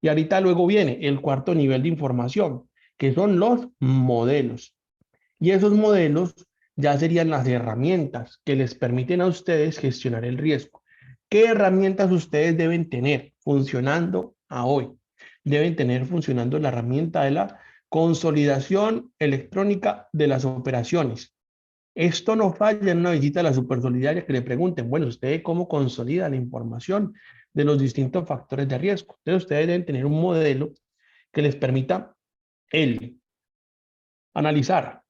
Y ahorita luego viene el cuarto nivel de información, que son los modelos. Y esos modelos ya serían las herramientas que les permiten a ustedes gestionar el riesgo. ¿Qué herramientas ustedes deben tener funcionando a hoy? Deben tener funcionando la herramienta de la consolidación electrónica de las operaciones. Esto no falla en una visita a la Supersolidaria que le pregunten, bueno, ¿usted cómo consolida la información de los distintos factores de riesgo? Entonces, ustedes deben tener un modelo que les permita el analizar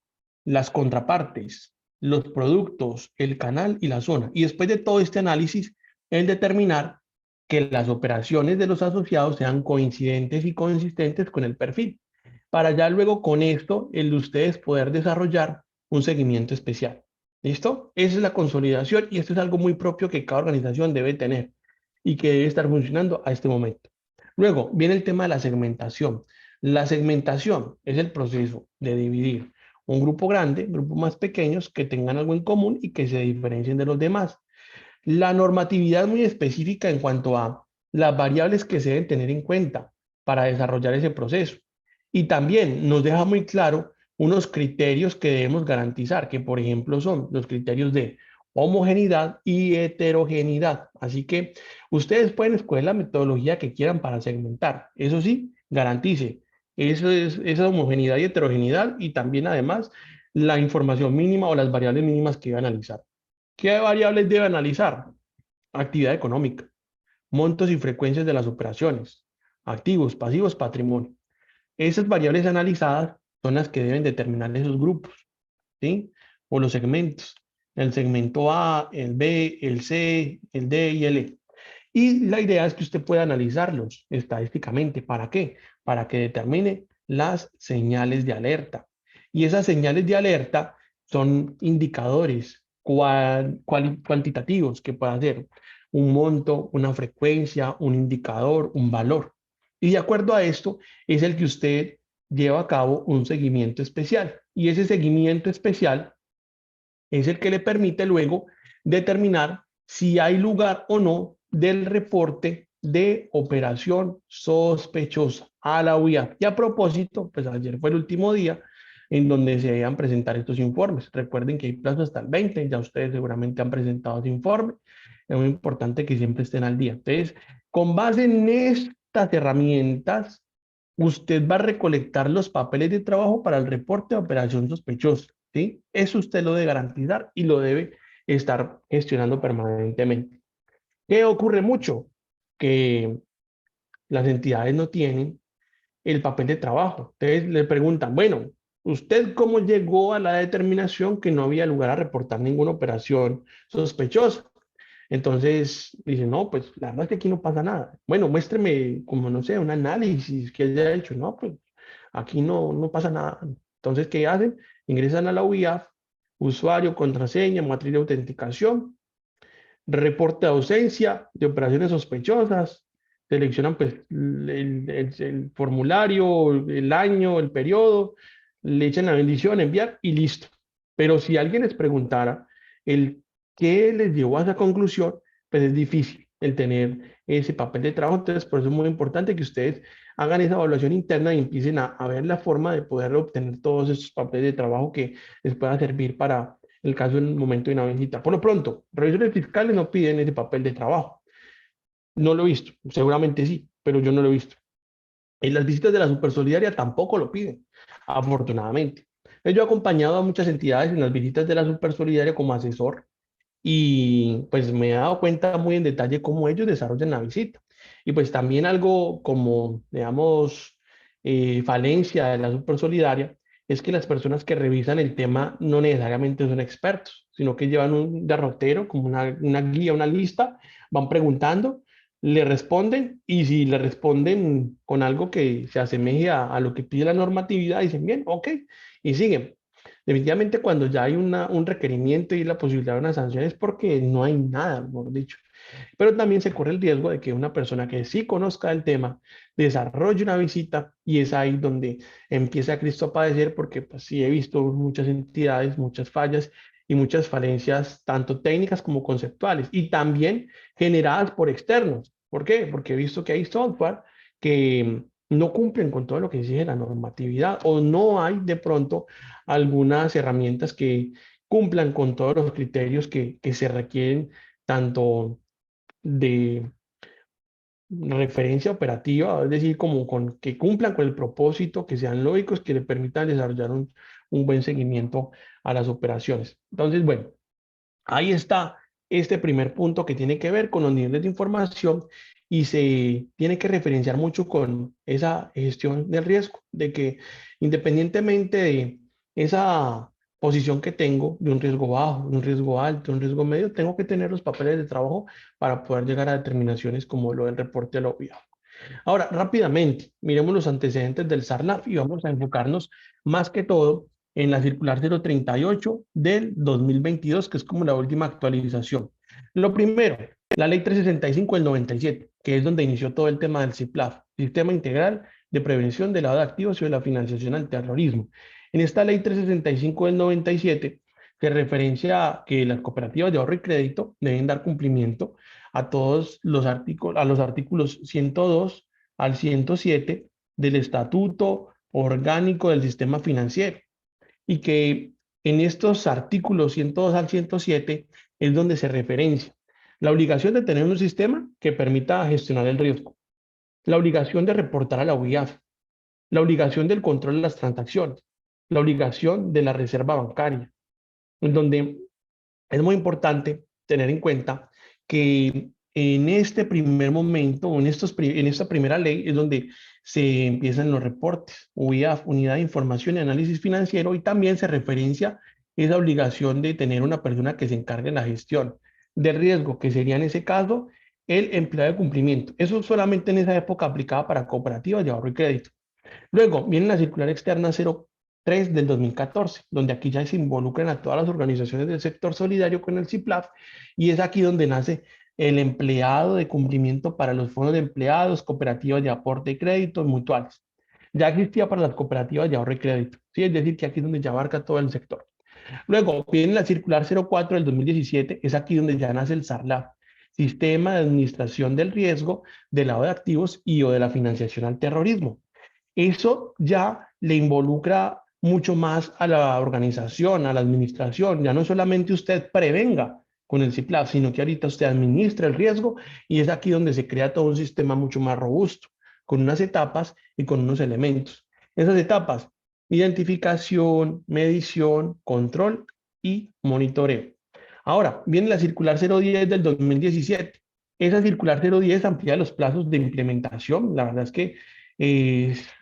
las contrapartes, los productos, el canal y la zona. Y después de todo este análisis, el determinar que las operaciones de los asociados sean coincidentes y consistentes con el perfil, para ya luego con esto, el de ustedes poder desarrollar un seguimiento especial. ¿Listo? Esa es la consolidación y esto es algo muy propio que cada organización debe tener y que debe estar funcionando a este momento. Luego viene el tema de la segmentación. La segmentación es el proceso de dividir un grupo grande, grupos más pequeños que tengan algo en común y que se diferencien de los demás. La normatividad es muy específica en cuanto a las variables que se deben tener en cuenta para desarrollar ese proceso. Y también nos deja muy claro unos criterios que debemos garantizar, que por ejemplo son los criterios de homogeneidad y heterogeneidad. Así que ustedes pueden escoger la metodología que quieran para segmentar. Eso sí, garantice esa homogeneidad y heterogeneidad y también además la información mínima o las variables mínimas que iba a analizar. ¿Qué variables debe analizar? Actividad económica, montos y frecuencias de las operaciones, activos, pasivos, patrimonio. Esas variables analizadas son las que deben determinar esos grupos, ¿sí? O los segmentos. El segmento A, el B, el C, el D y el E. Y la idea es que usted pueda analizarlos estadísticamente. ¿Para qué? Para que determine las señales de alerta. Y esas señales de alerta son indicadores cuantitativos que puede ser un monto, una frecuencia, un indicador, un valor. Y de acuerdo a esto es el que usted lleva a cabo un seguimiento especial. Y ese seguimiento especial es el que le permite luego determinar si hay lugar o no del reporte de operación sospechosa a la UIAF. Y a propósito, pues ayer fue el último día en donde se deben presentar estos informes. Recuerden que hay plazo hasta el 20, ya ustedes seguramente han presentado ese informe. Es muy importante que siempre estén al día. Entonces, con base en estas herramientas, usted va a recolectar los papeles de trabajo para el reporte de operación sospechosa, ¿sí? Eso usted lo debe garantizar y lo debe estar gestionando permanentemente. ¿Qué ocurre mucho? Que las entidades no tienen el papel de trabajo. Entonces le preguntan, bueno, ¿usted cómo llegó a la determinación que no había lugar a reportar ninguna operación sospechosa? Entonces dice, no, pues la verdad es que aquí no pasa nada. Bueno, muéstreme, como no sé, un análisis que haya hecho. No, pues aquí no pasa nada. Entonces, ¿qué hacen? Ingresan a la UIAF, usuario, contraseña, matriz de autenticación, reporte de ausencia de operaciones sospechosas, seleccionan pues el formulario, el año, el periodo, le echan la bendición, enviar y listo. Pero si alguien les preguntara el qué les llevó a esa conclusión, pues es difícil. el tener ese papel de trabajo. Entonces, por eso es muy importante que ustedes hagan esa evaluación interna y empiecen a ver la forma de poder obtener todos esos papeles de trabajo que les puedan servir para el caso en el momento de una visita. Por lo pronto, revisores fiscales no piden ese papel de trabajo. No lo he visto, seguramente sí, pero yo no lo he visto. En las visitas de la Supersolidaria tampoco lo piden, afortunadamente. Yo he acompañado a muchas entidades en las visitas de la Supersolidaria como asesor y pues me he dado cuenta muy en detalle cómo ellos desarrollan la visita. Y pues también algo como, digamos, falencia de la Supersolidaria es que las personas que revisan el tema no necesariamente son expertos, sino que llevan un derrotero, como una guía, una lista, van preguntando, le responden y si le responden con algo que se asemeje a lo que pide la normatividad, dicen bien, ok, y siguen. Definitivamente cuando ya hay un requerimiento y la posibilidad de una sanción es porque no hay nada, mejor dicho. Pero también se corre el riesgo de que una persona que sí conozca el tema desarrolle una visita y es ahí donde empieza Cristo a padecer porque pues sí he visto muchas entidades, muchas fallas y muchas falencias tanto técnicas como conceptuales y también generadas por externos. ¿Por qué? Porque he visto que hay software que no cumplen con todo lo que dice la normatividad o no hay de pronto algunas herramientas que cumplan con todos los criterios que se requieren tanto de referencia operativa, es decir, como con que cumplan con el propósito, que sean lógicos, que le permitan desarrollar un buen seguimiento a las operaciones. Entonces, bueno, ahí está este primer punto que tiene que ver con los niveles de información y se tiene que referenciar mucho con esa gestión del riesgo, de que independientemente de esa posición que tengo, de un riesgo bajo, de un riesgo alto, de un riesgo medio, tengo que tener los papeles de trabajo para poder llegar a determinaciones como lo del reporte de la OIA. Ahora, rápidamente, miremos los antecedentes del SARNAF y vamos a enfocarnos más que todo en la circular 038 del 2022, que es como la última actualización. Lo primero, la ley 365 del 97, que es donde inició todo el tema del CIPLAF, Sistema Integral de Prevención del Lavado de Activos y de la Financiación al Terrorismo. En esta ley 365 del 97 se referencia a que las cooperativas de ahorro y crédito deben dar cumplimiento a todos los artículos, a los artículos 102 al 107 del Estatuto Orgánico del Sistema Financiero y que en estos artículos 102 al 107 es donde se referencia la obligación de tener un sistema que permita gestionar el riesgo, la obligación de reportar a la UIAF, la obligación del control de las transacciones, la obligación de la reserva bancaria, en donde es muy importante tener en cuenta que en este primer momento, en esta primera ley, es donde se empiezan los reportes, UIAF, Unidad de Información y Análisis Financiero, y también se referencia esa obligación de tener una persona que se encargue de la gestión de riesgo, que sería en ese caso el empleado de cumplimiento. Eso solamente en esa época aplicaba para cooperativas de ahorro y crédito. Luego viene la circular externa 03 del 2014, donde aquí ya se involucran a todas las organizaciones del sector solidario con el CIPLAF, y es aquí donde nace el empleado de cumplimiento para los fondos de empleados, cooperativas de aporte y crédito, mutuales. Ya existía para las cooperativas de ahorro y crédito, ¿sí? Es decir, que aquí es donde ya abarca todo el sector. Luego viene la circular 04 del 2017, es aquí donde ya nace el SARLAF, Sistema de Administración del Riesgo, del Lavado de Activos y o de la financiación al terrorismo. Eso ya le involucra mucho más a la organización, a la administración. Ya no solamente usted prevenga con el CIPLAF, sino que ahorita usted administra el riesgo y es aquí donde se crea todo un sistema mucho más robusto, con unas etapas y con unos elementos. Esas etapas, identificación, medición, control y monitoreo. Ahora, viene la circular 010 del 2017. Esa circular 010 amplía los plazos de implementación. La verdad es que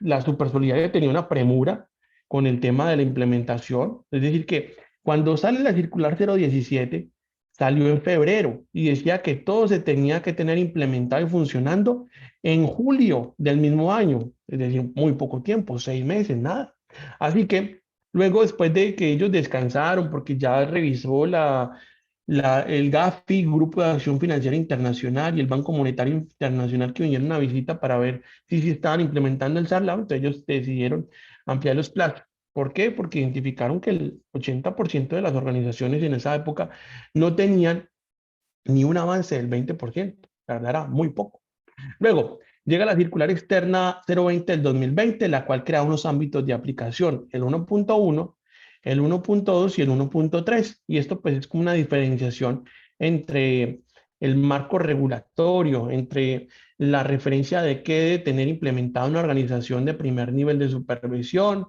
la Supersolidaria tenía una premura con el tema de la implementación. Es decir, que cuando sale la circular 017, salió en febrero y decía que todo se tenía que tener implementado y funcionando en julio del mismo año. Es decir, muy poco tiempo, 6 meses, nada. Así que luego, después de que ellos descansaron, porque ya revisó el GAFI, Grupo de Acción Financiera Internacional, y el Banco Monetario Internacional, que vinieron a visita para ver si estaban implementando el SARLAB, entonces ellos decidieron ampliar los plazos. ¿Por qué? Porque identificaron que el 80% de las organizaciones en esa época no tenían ni un avance del 20%. tardará muy poco. Luego, llega la circular externa 020 del 2020, la cual crea unos ámbitos de aplicación, el 1.1, el 1.2 y el 1.3. Y esto pues es como una diferenciación entre el marco regulatorio, entre la referencia de qué debe tener implementada una organización de primer nivel de supervisión,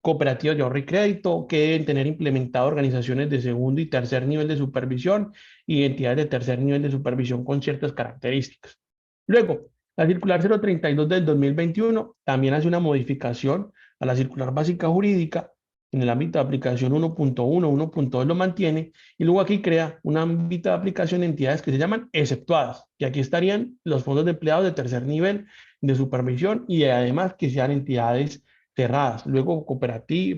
cooperativas de ahorro y crédito, que deben tener implementado organizaciones de segundo y tercer nivel de supervisión y entidades de tercer nivel de supervisión con ciertas características. Luego, la circular 032 del 2021 también hace una modificación a la circular básica jurídica en el ámbito de aplicación 1.1, 1.2 lo mantiene, y luego aquí crea un ámbito de aplicación de entidades que se llaman exceptuadas, y aquí estarían los fondos de empleados de tercer nivel de supervisión y además que sean entidades cerradas, luego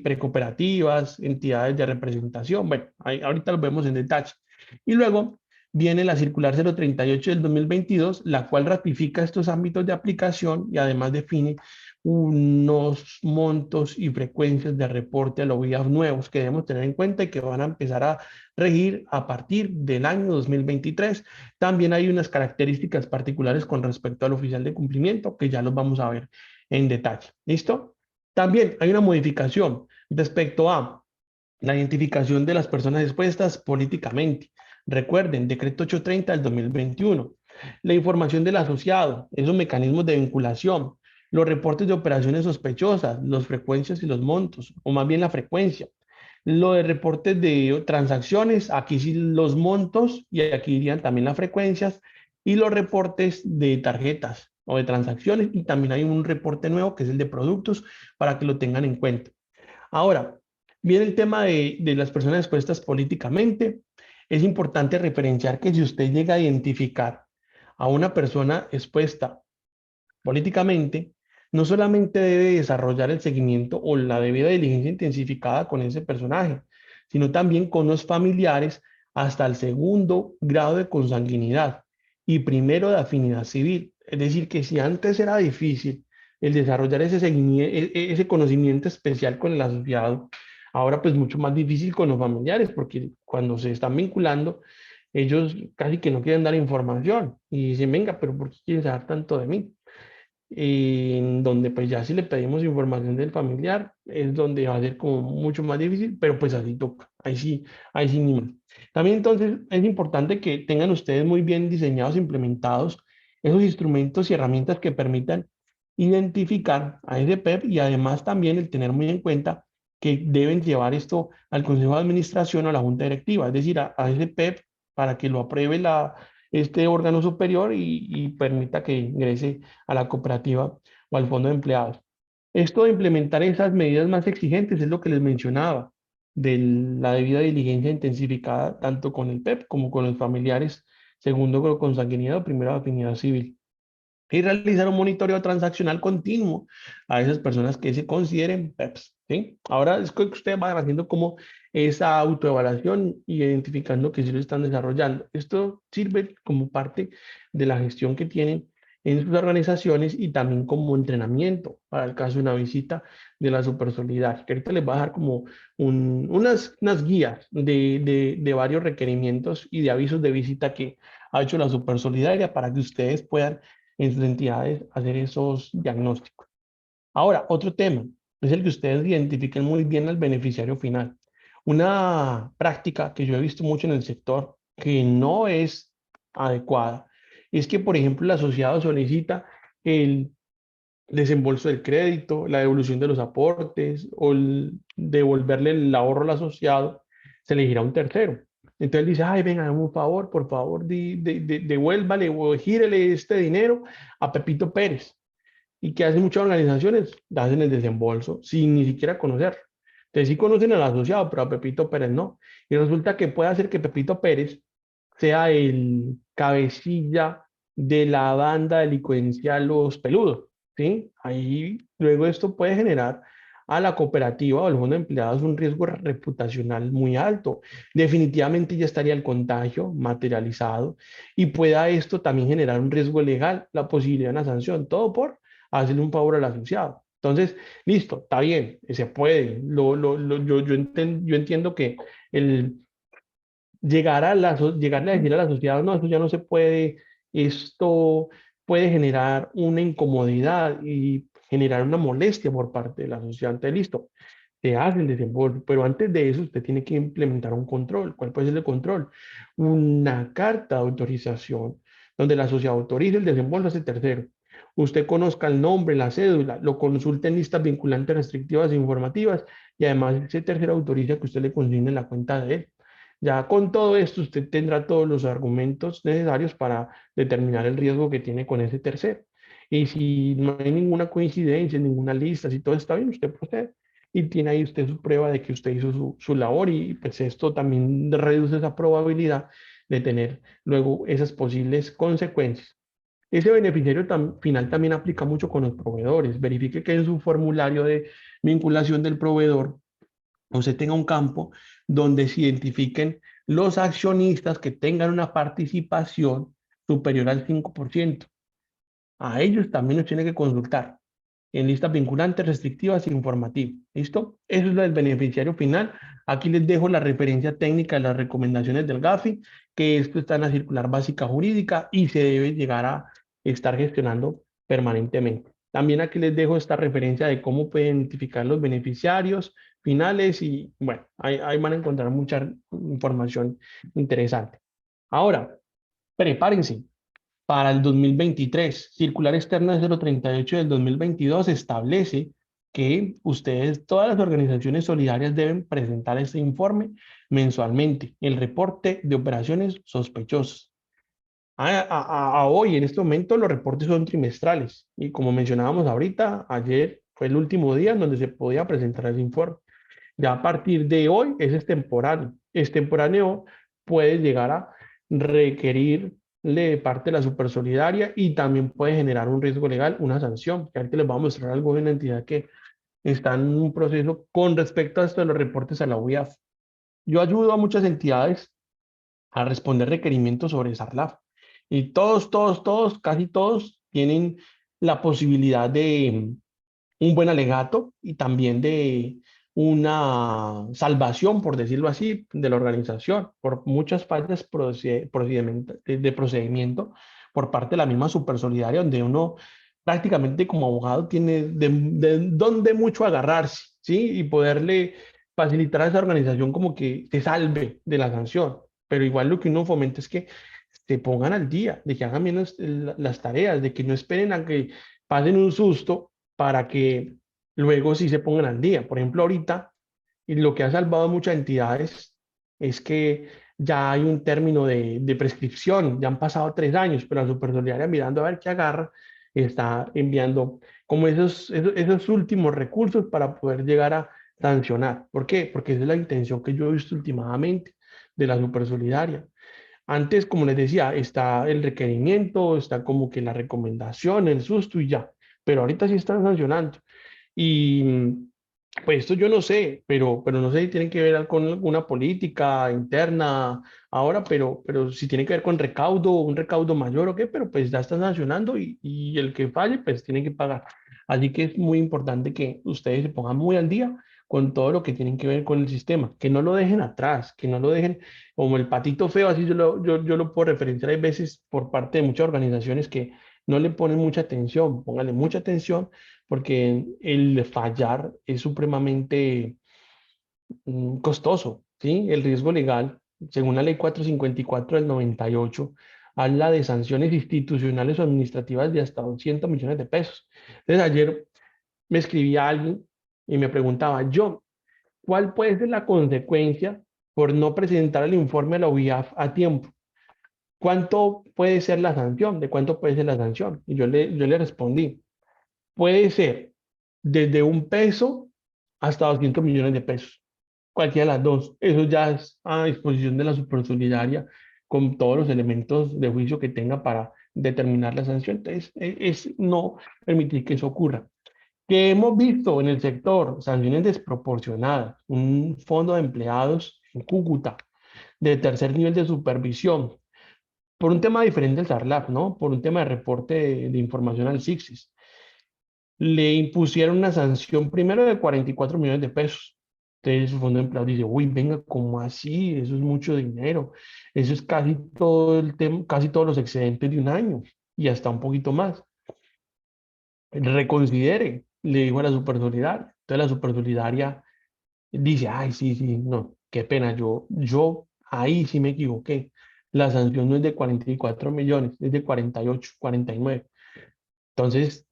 precooperativas, entidades de representación, bueno, ahorita lo vemos en detalle. Y luego viene la circular 038 del 2022, la cual ratifica estos ámbitos de aplicación y además define unos montos y frecuencias de reporte a los vías nuevos que debemos tener en cuenta y que van a empezar a regir a partir del año 2023. También hay unas características particulares con respecto al oficial de cumplimiento que ya los vamos a ver en detalle. ¿Listo? También hay una modificación respecto a la identificación de las personas expuestas políticamente. Recuerden, decreto 830 del 2021. La información del asociado, esos mecanismos de vinculación, los reportes de operaciones sospechosas, las frecuencias y los montos, o más bien la frecuencia. Lo de reportes de transacciones, aquí sí los montos y aquí irían también las frecuencias y los reportes de tarjetas o de transacciones y también hay un reporte nuevo que es el de productos para que lo tengan en cuenta. Ahora, viene el tema de las personas expuestas políticamente. Es importante referenciar que si usted llega a identificar a una persona expuesta políticamente, no solamente debe desarrollar el seguimiento o la debida diligencia intensificada con ese personaje, sino también con los familiares hasta el segundo grado de consanguinidad y primero de afinidad civil. Es decir, que si antes era difícil el desarrollar ese seguimiento, ese conocimiento especial con el asociado, ahora pues mucho más difícil con los familiares, porque cuando se están vinculando, ellos casi que no quieren dar información y dicen, venga, pero ¿por qué quieren saber tanto de mí? En donde pues ya si le pedimos información del familiar, es donde va a ser como mucho más difícil, pero pues así toca, ahí sí ni más. También entonces es importante que tengan ustedes muy bien diseñados e implementados esos instrumentos y herramientas que permitan identificar a ese PEP y además también el tener muy en cuenta que deben llevar esto al Consejo de Administración o a la Junta Directiva, es decir, a ese PEP para que lo apruebe este órgano superior y permita que ingrese a la cooperativa o al fondo de empleados. Esto de implementar esas medidas más exigentes es lo que les mencionaba, de la debida diligencia intensificada tanto con el PEP como con los familiares, segundo con consanguinidad o primera afinidad civil. Y realizar un monitoreo transaccional continuo a esas personas que se consideren PEPs, ¿sí? Ahora es que ustedes van haciendo como esa autoevaluación y identificando que sí lo están desarrollando. Esto sirve como parte de la gestión que tienen en sus organizaciones y también como entrenamiento para el caso de una visita de la Supersolidaria, que ahorita les va a dejar como unas guías de varios requerimientos y de avisos de visita que ha hecho la Supersolidaria para que ustedes puedan en sus entidades hacer esos diagnósticos. Ahora, otro tema es el que ustedes identifiquen muy bien al beneficiario final. Una práctica que yo he visto mucho en el sector que no es adecuada es que, por ejemplo, el asociado solicita el desembolso del crédito, la devolución de los aportes o el devolverle el ahorro al asociado, se le gira a un tercero. Entonces él dice, ay, venga, dame un favor, por favor, devuélvale o gírele este dinero a Pepito Pérez. Y que hacen muchas organizaciones, hacen el desembolso sin ni siquiera conocer. Entonces sí conocen al asociado, pero a Pepito Pérez no. Y resulta que puede hacer que Pepito Pérez sea el cabecilla de la banda delincuencial Los Peludos, ¿sí? Ahí luego esto puede generar a la cooperativa o al fondo de empleados un riesgo reputacional muy alto. Definitivamente ya estaría el contagio materializado y pueda esto también generar un riesgo legal, la posibilidad de una sanción, todo por hacerle un favor al asociado. Entonces, listo, está bien, se puede. Yo entiendo que el llegarle a decir a la sociedad, no, esto ya no se puede, esto puede generar una incomodidad y generar una molestia por parte de la sociedad. Entonces, listo, se hace el desembolso, pero antes de eso usted tiene que implementar un control. ¿Cuál puede ser el control? Una carta de autorización, donde la sociedad autorice el desembolso a ese tercero. Usted conozca el nombre, la cédula, lo consulte en listas vinculantes restrictivas e informativas y además ese tercero autoriza que usted le consigne la cuenta de él. Ya con todo esto usted tendrá todos los argumentos necesarios para determinar el riesgo que tiene con ese tercero. Y si no hay ninguna coincidencia, ninguna lista, si todo está bien, usted procede y tiene ahí usted su prueba de que usted hizo su labor y pues esto también reduce esa probabilidad de tener luego esas posibles consecuencias. Ese beneficiario final también aplica mucho con los proveedores. Verifique que en su formulario de vinculación del proveedor usted tenga un campo donde se identifiquen los accionistas que tengan una participación superior al 5%. A ellos también los tiene que consultar en listas vinculantes, restrictivas e informativas. ¿Listo? Eso es lo del beneficiario final. Aquí les dejo la referencia técnica de las recomendaciones del GAFI, que esto está en la circular básica jurídica y se debe llegar a estar gestionando permanentemente. También aquí les dejo esta referencia de cómo pueden identificar los beneficiarios finales y bueno, ahí van a encontrar mucha información interesante. Ahora, prepárense para el 2023. Circular externa 038 del 2022 establece que ustedes, todas las organizaciones solidarias deben presentar este informe mensualmente, el reporte de operaciones sospechosas. A hoy, en este momento, los reportes son trimestrales y como mencionábamos ahorita, ayer fue el último día en donde se podía presentar ese informe. Ya a partir de hoy, ese es temporal. Extemporáneo puede llegar a requerirle de parte de la supersolidaria y también puede generar un riesgo legal, una sanción. Que ahorita les voy a mostrar algo de una entidad que está en un proceso con respecto a esto de los reportes a la UIAF. Yo ayudo a muchas entidades a responder requerimientos sobre SARLAF y todos, casi todos tienen la posibilidad de un buen alegato y también de una salvación, por decirlo así, de la organización por muchas fallas de procedimiento por parte de la misma Supersolidaria, donde uno prácticamente como abogado tiene de dónde mucho agarrarse, ¿sí? Y poderle facilitar a esa organización como que se salve de la sanción. Pero igual lo que uno fomenta es que se pongan al día, de que hagan bien las tareas, de que no esperen a que pasen un susto para que luego sí se pongan al día. Por ejemplo, ahorita, y lo que ha salvado a muchas entidades es que ya hay un término de prescripción, ya han pasado 3 años, pero la Supersolidaria mirando a ver qué agarra, está enviando como esos últimos recursos para poder llegar a sancionar. ¿Por qué? Porque esa es la intención que yo he visto últimamente de la Supersolidaria. Antes, como les decía, está el requerimiento, está como que la recomendación, el susto y ya, pero ahorita sí están sancionando. Y pues esto yo no sé, pero no sé si tiene que ver con alguna política interna ahora, pero si tiene que ver con recaudo, un recaudo mayor o qué, pero pues ya están sancionando y el que falle pues tiene que pagar. Así que es muy importante que ustedes se pongan muy al día con todo lo que tienen que ver con el sistema, que no lo dejen atrás, que no lo dejen como el patito feo, así yo lo puedo referenciar. Hay veces por parte de muchas organizaciones que no le ponen mucha atención, pónganle mucha atención porque el fallar es supremamente costoso, ¿sí? El riesgo legal, según la ley 454 del 98, habla de sanciones institucionales o administrativas de hasta 200 millones de pesos. Entonces, ayer me escribía alguien y me preguntaba, yo, ¿cuál puede ser la consecuencia por no presentar el informe a la OIAF a tiempo? ¿Cuánto puede ser la sanción? ¿De cuánto puede ser la sanción? Y yo le respondí, puede ser desde 1 peso hasta 200 millones de pesos. Cualquiera de las dos. Eso ya es a disposición de la Supersolidaria con todos los elementos de juicio que tenga para determinar la sanción. Entonces, es no permitir que eso ocurra. Que hemos visto en el sector sanciones desproporcionadas, un fondo de empleados en Cúcuta de tercer nivel de supervisión, por un tema diferente al SARLAF, ¿no? Por un tema de reporte de información al SICSIS le impusieron una sanción primero de 44 millones de pesos. Entonces su fondo de empleados dice, uy, venga, ¿cómo así? Eso es mucho dinero. Eso es casi todo el tema, casi todos los excedentes de un año y hasta un poquito más. Reconsidere, le dijo a la supersolidaria. Entonces la supersolidaria dice, ay, sí, sí, no, qué pena, yo ahí sí me equivoqué. La sanción no es de 44 millones, es de 48, 49. Entonces,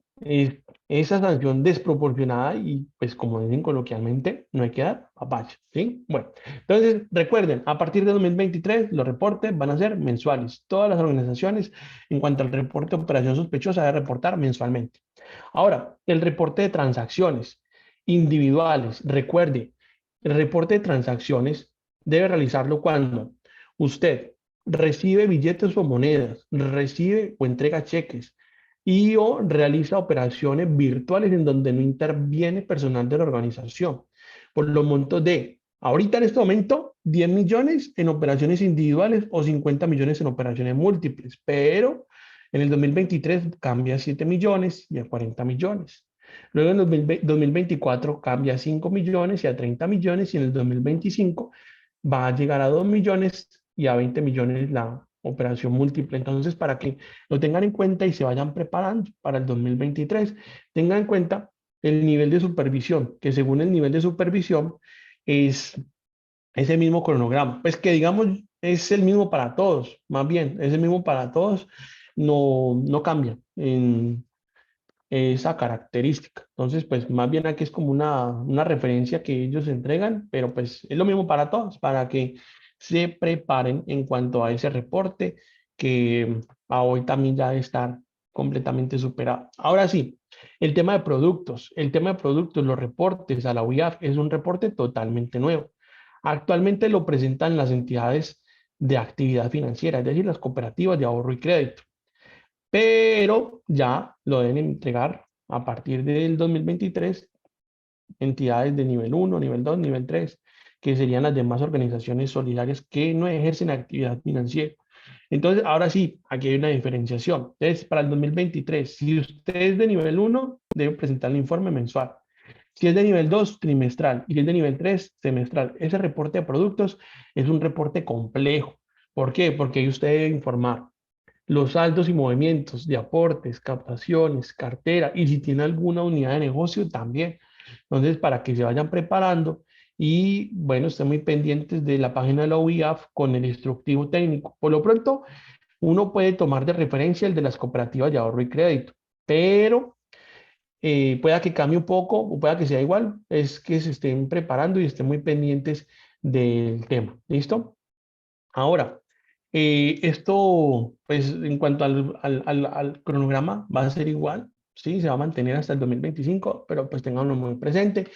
esa sanción desproporcionada y pues como dicen coloquialmente, no hay que dar papacho, ¿sí? Bueno, entonces recuerden, a partir de 2023 los reportes van a ser mensuales. Todas las organizaciones en cuanto al reporte de operación sospechosa deben reportar mensualmente. Ahora, el reporte de transacciones individuales, recuerde, el reporte de transacciones debe realizarlo cuando usted recibe billetes o monedas, recibe o entrega cheques y o realiza operaciones virtuales en donde no interviene personal de la organización. Por los montos de, ahorita en este momento, 10 millones en operaciones individuales o 50 millones en operaciones múltiples, pero en el 2023 cambia a 7 millones y a 40 millones. Luego en 2024 cambia a 5 millones y a 30 millones y en el 2025 va a llegar a 2 millones y a 20 millones la operación múltiple. Entonces, para que lo tengan en cuenta y se vayan preparando para el 2023, tengan en cuenta el nivel de supervisión, que según el nivel de supervisión es ese mismo cronograma. Pues que digamos es el mismo para todos, más bien, es el mismo para todos, no cambia en esa característica. Entonces, pues más bien aquí es como una referencia que ellos entregan, pero pues es lo mismo para todos, para que se preparen en cuanto a ese reporte que a hoy también ya debe estar completamente superado. Ahora sí, el tema de productos, los reportes a la UIAF es un reporte totalmente nuevo. Actualmente lo presentan las entidades de actividad financiera, es decir, las cooperativas de ahorro y crédito, pero ya lo deben entregar a partir del 2023 entidades de nivel uno, nivel 2, nivel 3, que serían las demás organizaciones solidarias que no ejercen actividad financiera. Entonces, ahora sí, aquí hay una diferenciación. Entonces, para el 2023, si usted es de nivel uno, debe presentar el informe mensual. Si es de nivel 2, trimestral. Y si es de nivel 3, semestral. Ese reporte de productos es un reporte complejo. ¿Por qué? Porque ahí usted debe informar los saldos y movimientos de aportes, captaciones, cartera y si tiene alguna unidad de negocio también. Entonces, para que se vayan preparando y bueno, estén muy pendientes de la página de la UIAF con el instructivo técnico. Por lo pronto, uno puede tomar de referencia el de las cooperativas de ahorro y crédito, pero pueda que cambie un poco o pueda que sea igual, es que se estén preparando y estén muy pendientes del tema. ¿Listo? Ahora, esto, pues en cuanto al cronograma, va a ser igual, ¿sí? Se va a mantener hasta el 2025, pero pues tenganlo muy presente.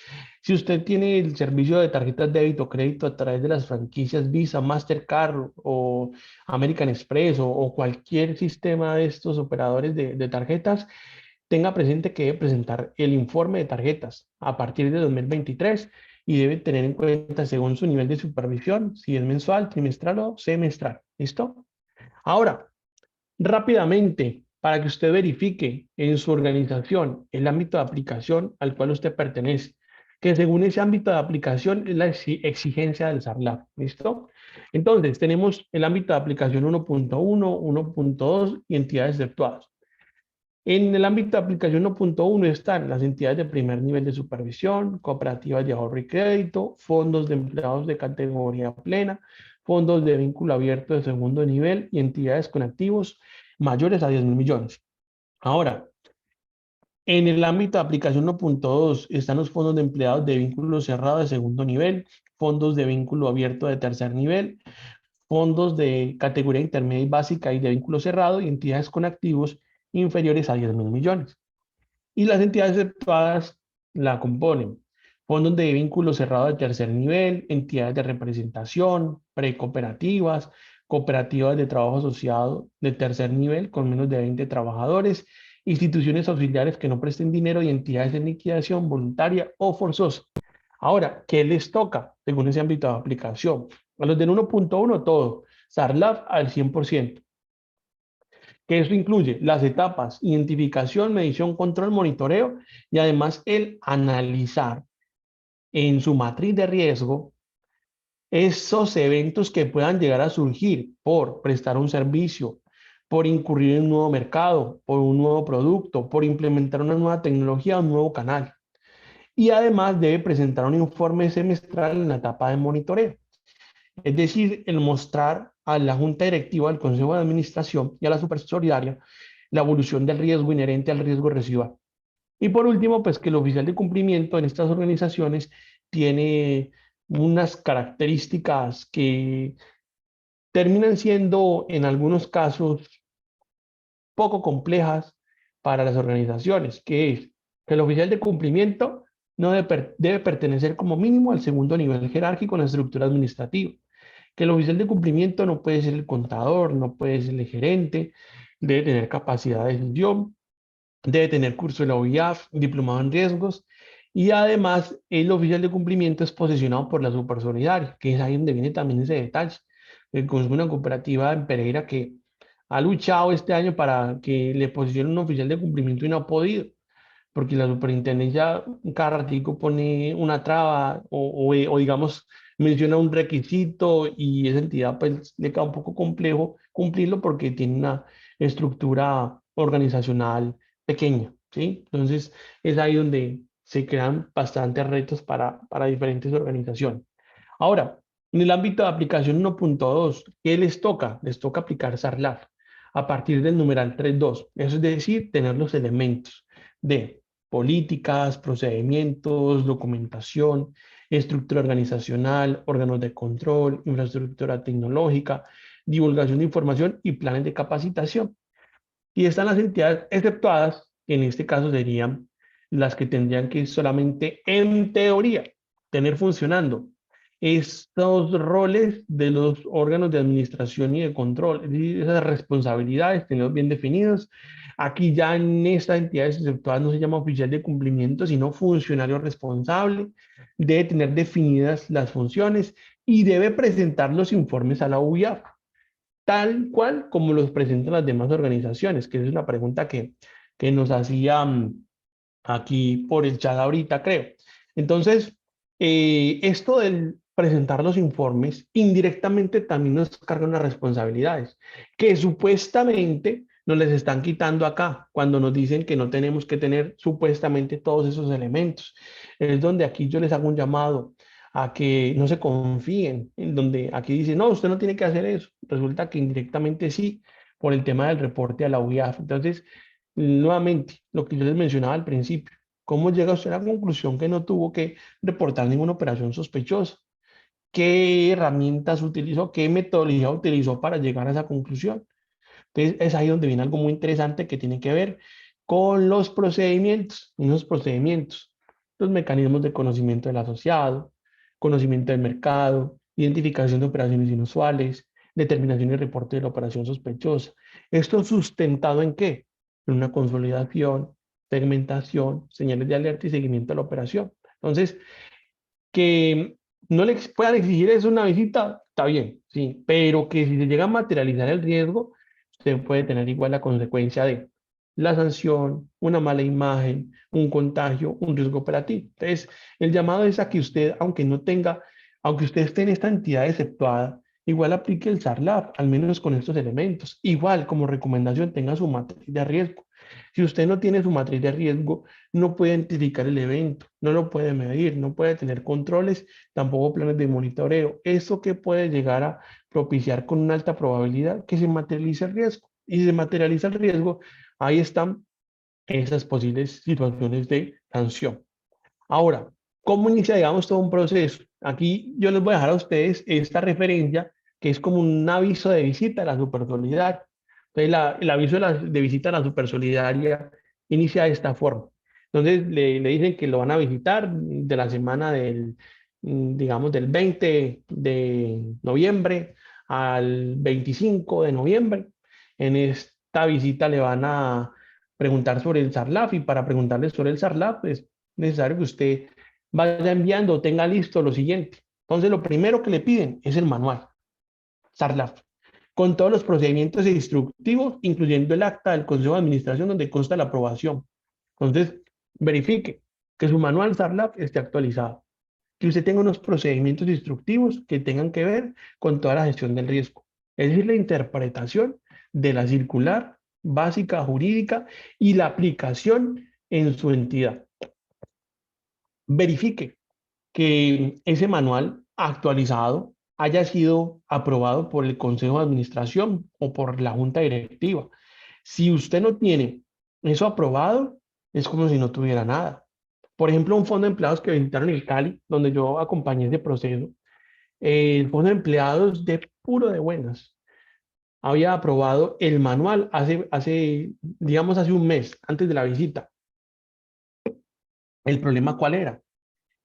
Si usted tiene el servicio de tarjetas de débito o crédito a través de las franquicias Visa, Mastercard o American Express o cualquier sistema de estos operadores de tarjetas, tenga presente que debe presentar el informe de tarjetas a partir de 2023 y debe tener en cuenta según su nivel de supervisión, si es mensual, trimestral o semestral. ¿Listo? Ahora, rápidamente, para que usted verifique en su organización el ámbito de aplicación al cual usted pertenece, que según ese ámbito de aplicación es la exigencia del SARLAF. ¿Listo? Entonces, tenemos el ámbito de aplicación 1.1, 1.2 y entidades exceptuadas. En el ámbito de aplicación 1.1 están las entidades de primer nivel de supervisión, cooperativas de ahorro y crédito, fondos de empleados de categoría plena, fondos de vínculo abierto de segundo nivel y entidades con activos mayores a 10.000 millones. Ahora, en el ámbito de aplicación 1.2 están los fondos de empleados de vínculo cerrado de segundo nivel, fondos de vínculo abierto de tercer nivel, fondos de categoría intermedia y básica y de vínculo cerrado y entidades con activos inferiores a 10.000 millones. Y las entidades exceptuadas la componen fondos de vínculo cerrado de tercer nivel, entidades de representación, precooperativas, cooperativas de trabajo asociado de tercer nivel con menos de 20 trabajadores, instituciones auxiliares que no presten dinero y entidades de liquidación voluntaria o forzosa. Ahora, ¿qué les toca según ese ámbito de aplicación? A los del 1.1 todo, SARLAF al 100%, que eso incluye las etapas, identificación, medición, control, monitoreo y además el analizar. en su matriz de riesgo esos eventos que puedan llegar a surgir por prestar un servicio, por incurrir en un nuevo mercado, por un nuevo producto, por implementar una nueva tecnología, un nuevo canal. Y además debe presentar un informe semestral en la etapa de monitoreo. Es decir, el mostrar a la junta directiva, al consejo de administración y a la supersolidaria la evolución del riesgo inherente al riesgo residual. Y por último, pues que el oficial de cumplimiento en estas organizaciones tiene unas características que terminan siendo en algunos casos poco complejas para las organizaciones, que es que el oficial de cumplimiento no debe pertenecer como mínimo al segundo nivel jerárquico en la estructura administrativa, que el oficial de cumplimiento no puede ser el contador, no puede ser el gerente, debe tener capacidad de decisión, debe tener curso de la OIAF, diplomado en riesgos, y además el oficial de cumplimiento es posesionado por la supersolidaria, que es ahí donde viene también ese detalle. Es una cooperativa en Pereira que ha luchado este año para que le posicionen un oficial de cumplimiento y no ha podido, porque la superintendencia cada ratico pone una traba o digamos menciona un requisito y esa entidad pues le queda un poco complejo cumplirlo porque tiene una estructura organizacional pequeña, ¿sí? Entonces es ahí donde se crean bastantes retos para diferentes organizaciones. Ahora, en el ámbito de aplicación 1.2, ¿qué les toca? Les toca aplicar SARLAF a partir del numeral 3.2. Eso es decir, tener los elementos de políticas, procedimientos, documentación, estructura organizacional, órganos de control, infraestructura tecnológica, divulgación de información y planes de capacitación. Y están las entidades exceptuadas, que en este caso serían las que tendrían que solamente en teoría tener funcionando estos roles de los órganos de administración y de control, es decir, esas responsabilidades, tenerlos bien definidos. Aquí ya en estas entidades exceptuadas no se llama oficial de cumplimiento, sino funcionario responsable, debe tener definidas las funciones y debe presentar los informes a la UIAF tal cual como los presentan las demás organizaciones, que es una pregunta que nos hacía aquí por el chat ahorita, creo. Entonces, esto del presentar los informes indirectamente también nos carga unas responsabilidades que supuestamente nos les están quitando acá cuando nos dicen que no tenemos que tener supuestamente todos esos elementos. Es donde aquí yo les hago un llamado a que no se confíen, en donde aquí dice, no, usted no tiene que hacer eso. Resulta que indirectamente sí, por el tema del reporte a la UIAF. Entonces, nuevamente, lo que yo les mencionaba al principio, ¿cómo llega usted a la conclusión que no tuvo que reportar ninguna operación sospechosa? ¿Qué herramientas utilizó? ¿Qué metodología utilizó para llegar a esa conclusión? Entonces, es ahí donde viene algo muy interesante que tiene que ver con los procedimientos, unos procedimientos, los mecanismos de conocimiento del asociado, conocimiento del mercado, identificación de operaciones inusuales, determinación y reporte de la operación sospechosa. ¿Esto sustentado en qué? En una consolidación, segmentación, señales de alerta y seguimiento de la operación. Entonces, que no le puedan exigir eso una visita, está bien, sí, pero que si se llega a materializar el riesgo, usted puede tener igual la consecuencia de la sanción, una mala imagen, un contagio, un riesgo operativo. Entonces, el llamado es a que usted, aunque no tenga, aunque usted esté en esta entidad exceptuada, igual aplique el SARLAF, al menos con estos elementos. Igual, como recomendación, tenga su matriz de riesgo. Si usted no tiene su matriz de riesgo, no puede identificar el evento, no lo puede medir, no puede tener controles, tampoco planes de monitoreo. Eso que puede llegar a propiciar con una alta probabilidad que se materialice el riesgo. Y si se materializa el riesgo, ahí están esas posibles situaciones de sanción. Ahora, ¿cómo inicia, digamos, todo un proceso? Aquí yo les voy a dejar a ustedes esta referencia, que es como un aviso de visita a la Supersolidaria. Entonces, el aviso de visita a la Supersolidaria inicia de esta forma. Entonces, le dicen que lo van a visitar de la semana del, digamos, del 20 de noviembre al 25 de noviembre. En esta visita le van a preguntar sobre el SARLAF y para preguntarle sobre el SARLAF, pues necesario que usted vaya enviando o tenga listo lo siguiente. Entonces, lo primero que le piden es el manual, SARLAF, con todos los procedimientos instructivos, incluyendo el acta del Consejo de Administración donde consta la aprobación. Entonces, verifique que su manual SARLAF esté actualizado. que usted tenga unos procedimientos instructivos que tengan que ver con toda la gestión del riesgo. Es decir, la interpretación de la circular básica jurídica y la aplicación en su entidad. Verifique que ese manual actualizado haya sido aprobado por el Consejo de Administración o por la Junta Directiva. Si usted no tiene eso aprobado, es como si no tuviera nada. Por ejemplo, un fondo de empleados que visitaron el Cali, donde yo acompañé ese proceso, el fondo de empleados de puro de buenas había aprobado el manual digamos, hace un mes, antes de la visita. ¿El problema cuál era?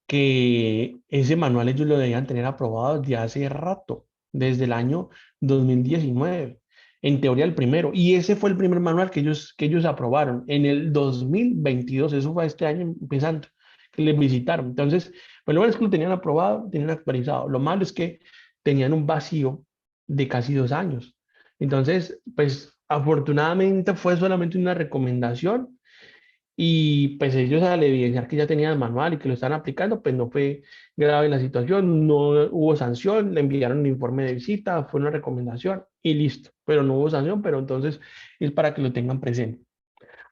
Que ese manual ellos lo debían tener aprobado desde hace rato, desde el año 2019, en teoría el primero, y ese fue el primer manual que ellos aprobaron en el 2022, eso fue este año empezando, que les visitaron. Entonces, pues lo bueno es que lo tenían aprobado, tenían actualizado. Lo malo es que tenían un vacío de casi 2 años. Entonces, pues afortunadamente fue solamente una recomendación y pues ellos al evidenciar que ya tenían el manual y que lo están aplicando, pues no fue grave la situación, no hubo sanción, le enviaron un informe de visita, fue una recomendación y listo, pero no hubo sanción, pero entonces es para que lo tengan presente.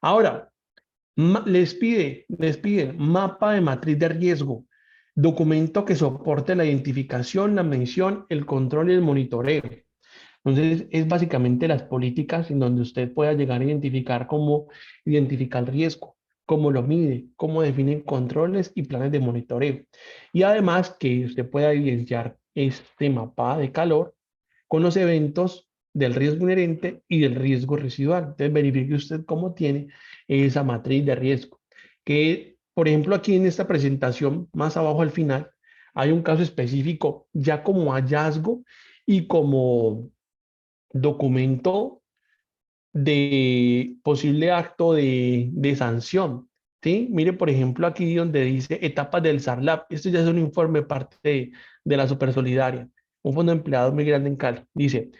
Ahora, les piden mapa de matriz de riesgo, documento que soporte la identificación, la mención, el control y el monitoreo. Entonces, es básicamente las políticas en donde usted pueda llegar a identificar cómo identifica el riesgo, cómo lo mide, cómo define controles y planes de monitoreo. Y además que usted pueda evidenciar este mapa de calor con los eventos del riesgo inherente y del riesgo residual. Entonces, verifique usted cómo tiene esa matriz de riesgo. Que, por ejemplo, aquí en esta presentación, más abajo al final, hay un caso específico ya como hallazgo y como documento de posible acto de sanción. ¿Sí? Mire, por ejemplo, aquí donde dice etapas del SARLAP. Esto ya es un informe parte de la Supersolidaria, un fondo de empleados muy grande en Cali. Dice,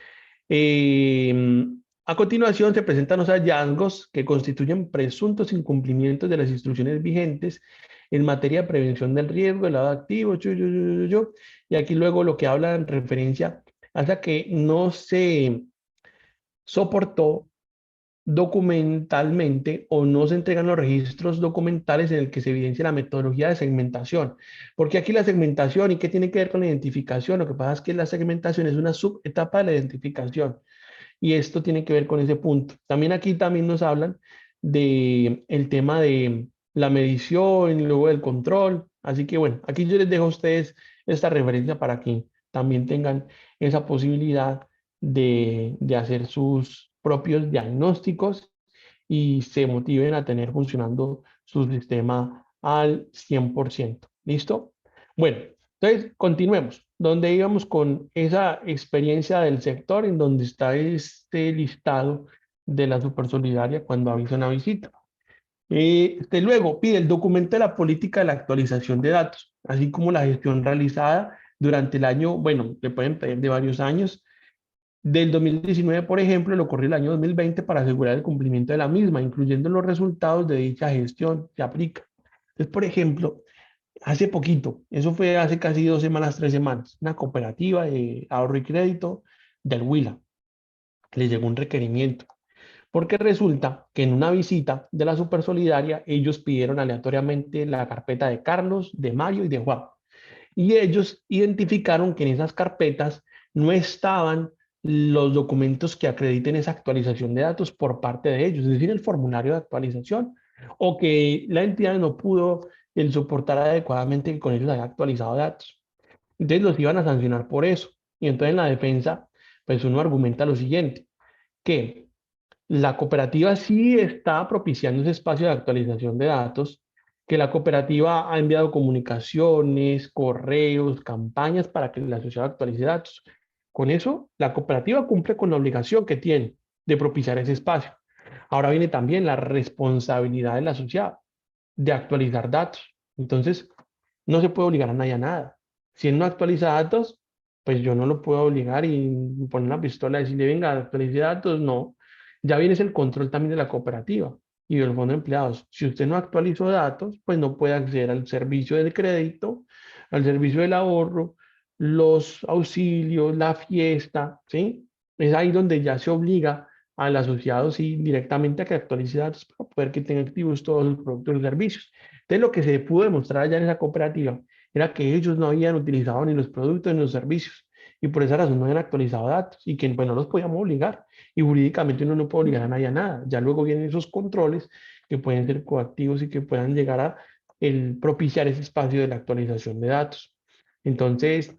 eh, a continuación se presentan los hallazgos que constituyen presuntos incumplimientos de las instrucciones vigentes en materia de prevención del riesgo, el lado activo, y aquí luego lo que habla en referencia hasta que no se soportó documentalmente o no se entregan los registros documentales en el que se evidencia la metodología de segmentación. Porque aquí la segmentación, ¿y qué tiene que ver con la identificación? Lo que pasa es que la segmentación es una subetapa de la identificación y esto tiene que ver con ese punto. También aquí también nos hablan de el tema de la medición y luego del control. Así que bueno, aquí yo les dejo a ustedes esta referencia para que también tengan esa posibilidad de hacer sus propios diagnósticos y se motiven a tener funcionando su sistema al 100%. ¿Listo? Bueno, entonces continuemos. ¿Dónde íbamos con esa experiencia del sector en donde está este listado de la Supersolidaria cuando avisa una visita? Luego pide el documento de la política de la actualización de datos, así como la gestión realizada durante el año, bueno, le pueden pedir de varios años, del 2019, por ejemplo, lo ocurrió el año 2020 para asegurar el cumplimiento de la misma, incluyendo los resultados de dicha gestión que aplica. Entonces, por ejemplo, hace poquito, eso fue hace casi 2 semanas, 3 semanas, una cooperativa de ahorro y crédito del Huila le llegó un requerimiento, porque resulta que en una visita de la Supersolidaria ellos pidieron aleatoriamente la carpeta de Carlos, de Mario y de Juan. Y ellos identificaron que en esas carpetas no estaban los documentos que acrediten esa actualización de datos por parte de ellos, es decir, el formulario de actualización, o que la entidad no pudo soportar adecuadamente que con ellos haya actualizado datos. Entonces los iban a sancionar por eso. Y entonces en la defensa, pues uno argumenta lo siguiente, que la cooperativa sí está propiciando ese espacio de actualización de datos, que la cooperativa ha enviado comunicaciones, correos, campañas para que el asociado actualice datos. Con eso, la cooperativa cumple con la obligación que tiene de propiciar ese espacio. Ahora viene también la responsabilidad del asociado de actualizar datos. Entonces, no se puede obligar a nadie a nada. Si él no actualiza datos, pues yo no lo puedo obligar y poner una pistola y decirle, venga, actualice datos. No, ya viene el control también de la cooperativa y del fondo de empleados. Si usted no actualizó datos, pues no puede acceder al servicio de crédito, al servicio del ahorro, los auxilios, la fiesta, ¿sí? Es ahí donde ya se obliga al asociado, sí, directamente a que actualice datos para poder que tenga activos todos los productos y servicios. Entonces, lo que se pudo demostrar allá en esa cooperativa era que ellos no habían utilizado ni los productos ni los servicios y por esa razón no habían actualizado datos y que pues, no los podíamos obligar y jurídicamente uno no puede obligar a nadie a nada. Ya luego vienen esos controles que pueden ser coactivos y que puedan llegar a propiciar ese espacio de la actualización de datos. Entonces,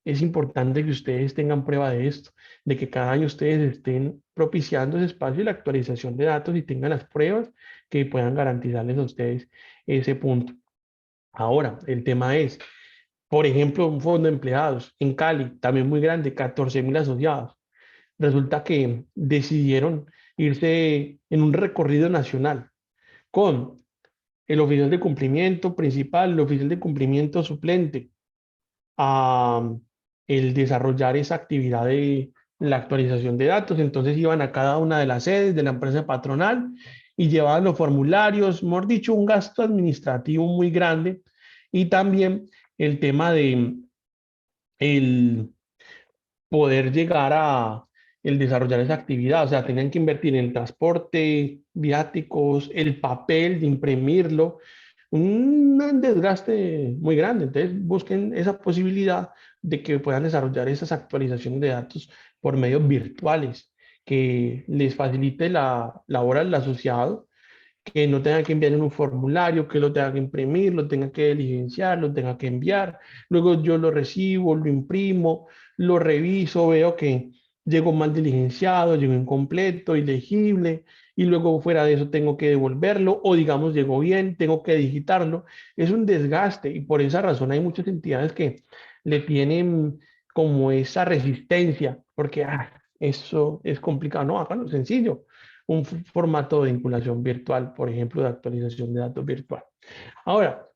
es importante que ustedes tengan prueba de esto, de que cada año ustedes estén propiciando ese espacio de la actualización de datos y tengan las pruebas que puedan garantizarles a ustedes ese punto. Ahora, el tema es, por ejemplo, un fondo de empleados en Cali, también muy grande, 14.000 asociados. Resulta que decidieron irse en un recorrido nacional con el oficial de cumplimiento principal, el oficial de cumplimiento suplente, a el desarrollar esa actividad de la actualización de datos. Entonces iban a cada una de las sedes de la empresa patronal y llevaban los formularios, mejor dicho, un gasto administrativo muy grande y también el tema de el poder llegar a el desarrollar esa actividad. O sea, tenían que invertir en el transporte, viáticos, el papel de imprimirlo, un desgaste muy grande. Entonces, busquen esa posibilidad de que puedan desarrollar esas actualizaciones de datos por medios virtuales, que les facilite la labor al asociado, que no tenga que enviar en un formulario, que lo tenga que imprimir, lo tenga que diligenciar, lo tenga que enviar. Luego yo lo recibo, lo imprimo, lo reviso, veo que llegó mal diligenciado, llegó incompleto, ilegible, y luego fuera de eso tengo que devolverlo, o digamos llegó bien, tengo que digitarlo. Es un desgaste y por esa razón hay muchas entidades que le tienen como esa resistencia, porque eso es complicado. No, háganlo sencillo, un formato de vinculación virtual, por ejemplo, de actualización de datos virtual. Ahora,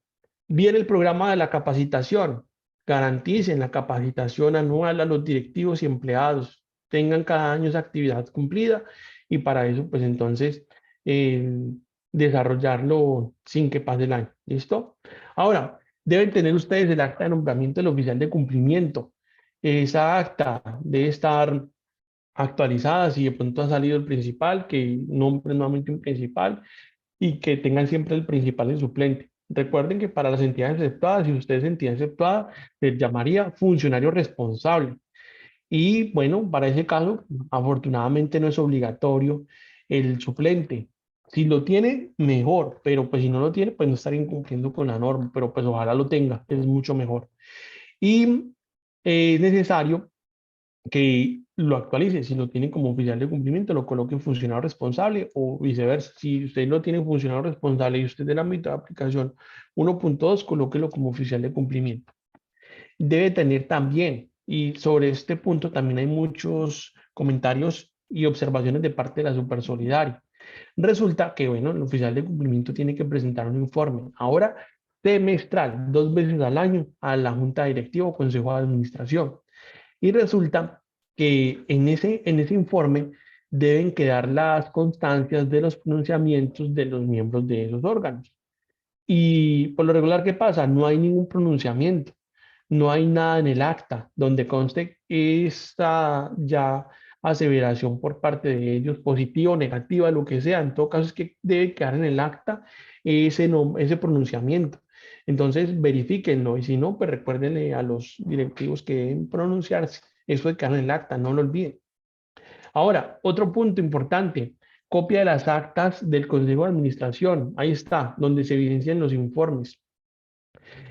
viene el programa de la capacitación. Garanticen la capacitación anual a los directivos y empleados. Tengan cada año esa actividad cumplida y para eso, pues entonces, eh, desarrollarlo sin que pase el año. ¿Listo? Ahora, deben tener ustedes el acta de nombramiento del oficial de cumplimiento. Esa acta debe estar actualizada, si de pronto ha salido el principal, que nombre nuevamente un principal y que tengan siempre el principal en suplente. Recuerden que para las entidades exceptuadas, si usted es entidad exceptuada, se llamaría funcionario responsable. Y bueno, para ese caso, afortunadamente no es obligatorio el suplente. Si lo tiene, mejor, pero pues si no lo tiene, pues no estaría incumpliendo con la norma, pero pues ojalá lo tenga, es mucho mejor. Y es necesario que lo actualice. Si lo tiene como oficial de cumplimiento, lo coloque en funcionario responsable o viceversa. Si usted lo tiene en funcionario responsable y usted del ámbito de aplicación 1.2, colóquelo como oficial de cumplimiento. Debe tener también, y sobre este punto también hay muchos comentarios y observaciones de parte de la Supersolidaria. Resulta que, bueno, el oficial de cumplimiento tiene que presentar un informe. Ahora, semestral, 2 veces al año a la Junta Directiva o Consejo de Administración. Y resulta que en ese informe deben quedar las constancias de los pronunciamientos de los miembros de esos órganos. Y por lo regular, ¿qué pasa? No hay ningún pronunciamiento, no hay nada en el acta donde conste esta ya aseveración por parte de ellos, positiva o negativa, lo que sea. En todo caso, es que debe quedar en el acta ese pronunciamiento. Entonces, verifíquenlo y si no, pues recuérdenle a los directivos que deben pronunciarse. Eso de quedar en el acta, no lo olviden. Ahora, otro punto importante, copia de las actas del Consejo de Administración. Ahí está, donde se evidencian los informes.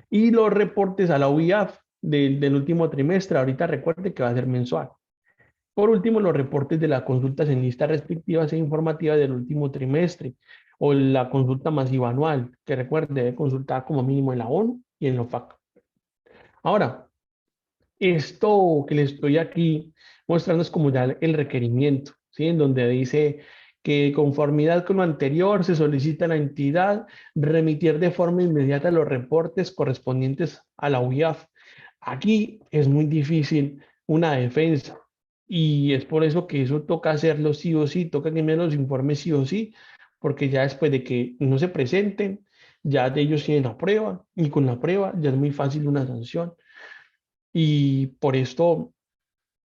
Y los reportes a la UIAF del último trimestre. Ahorita recuerde que va a ser mensual. Por último, los reportes de las consultas en listas restrictivas e informativas del último trimestre o la consulta masiva anual, que recuerde, debe consultar como mínimo en la ONU y en la OFAC. Ahora, esto que les estoy aquí mostrando es como ya el requerimiento, ¿sí? En donde dice que conformidad con lo anterior se solicita a la entidad remitir de forma inmediata los reportes correspondientes a la UIAF. Aquí es muy difícil una defensa y es por eso que eso toca hacerlo sí o sí, toca que me los informes sí o sí, porque ya después de que no se presenten, ya de ellos tienen la prueba y con la prueba ya es muy fácil una sanción. Y por esto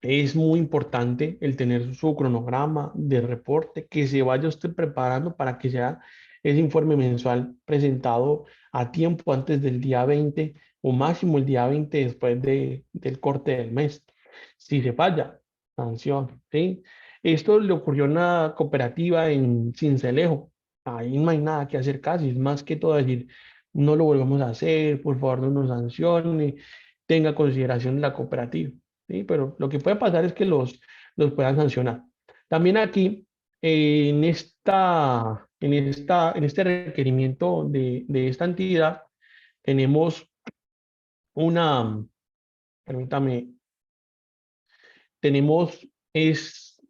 es muy importante el tener su cronograma de reporte, que se vaya usted preparando para que sea ese informe mensual presentado a tiempo antes del día 20 o máximo el día 20 después del corte del mes. Si se falla, sanción, ¿sí? Esto le ocurrió a una cooperativa en Sincelejo. Ahí no hay nada que hacer casi, es más que todo decir, no lo volvemos a hacer, por favor no nos sancione, tenga consideración de la cooperativa. ¿Sí? Pero lo que puede pasar es que los puedan sancionar. También aquí, en este requerimiento de esta entidad, tenemos una, permítame, tenemos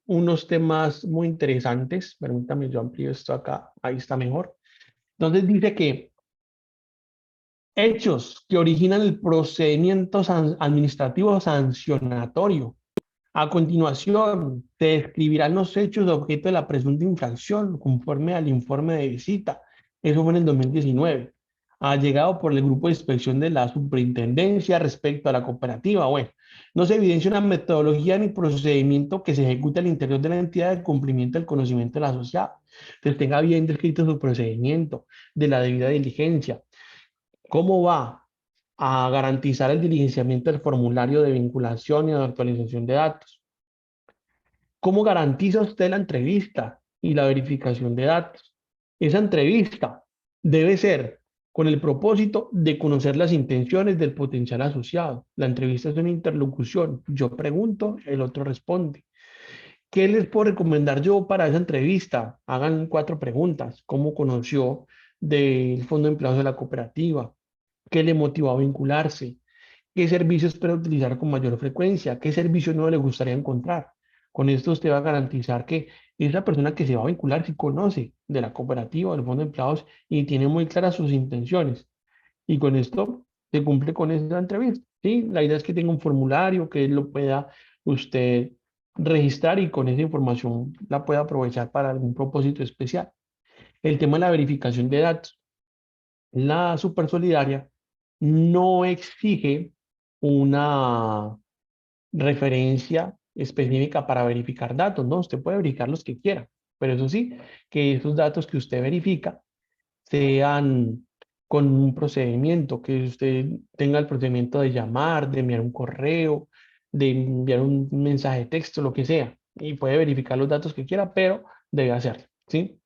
unos temas muy interesantes. Permítame, yo amplío esto acá, ahí está mejor. Entonces dice que hechos que originan el procedimiento administrativo sancionatorio. A continuación, se describirán los hechos de objeto de la presunta infracción conforme al informe de visita. Eso fue en el 2019. Ha llegado por el grupo de inspección de la superintendencia respecto a la cooperativa. Bueno, no se evidencia una metodología ni procedimiento que se ejecute al interior de la entidad de cumplimiento del conocimiento del asociado. Entonces, tenga bien descrito su procedimiento de la debida diligencia. ¿Cómo va a garantizar el diligenciamiento del formulario de vinculación y de actualización de datos? ¿Cómo garantiza usted la entrevista y la verificación de datos? Esa entrevista debe ser con el propósito de conocer las intenciones del potencial asociado. La entrevista es una interlocución. Yo pregunto, el otro responde. ¿Qué les puedo recomendar yo para esa entrevista? Hagan 4 preguntas. ¿Cómo conoció del Fondo de Empleados de la cooperativa? ¿Qué le motivó a vincularse? ¿Qué servicios espera utilizar con mayor frecuencia? ¿Qué servicio nuevo le gustaría encontrar? Con esto usted va a garantizar que esa persona que se va a vincular sí conoce de la cooperativa, del fondo de empleados y tiene muy claras sus intenciones. Y con esto se cumple con esa entrevista. ¿Sí? La idea es que tenga un formulario que lo pueda usted registrar y con esa información la pueda aprovechar para algún propósito especial. El tema de la verificación de datos. La Supersolidaria no exige una referencia específica para verificar datos, ¿no? Usted puede verificar los que quiera, pero eso sí, que esos datos que usted verifica sean con un procedimiento, que usted tenga el procedimiento de llamar, de enviar un correo, de enviar un mensaje de texto, lo que sea, y puede verificar los datos que quiera, pero debe hacerlo, ¿sí?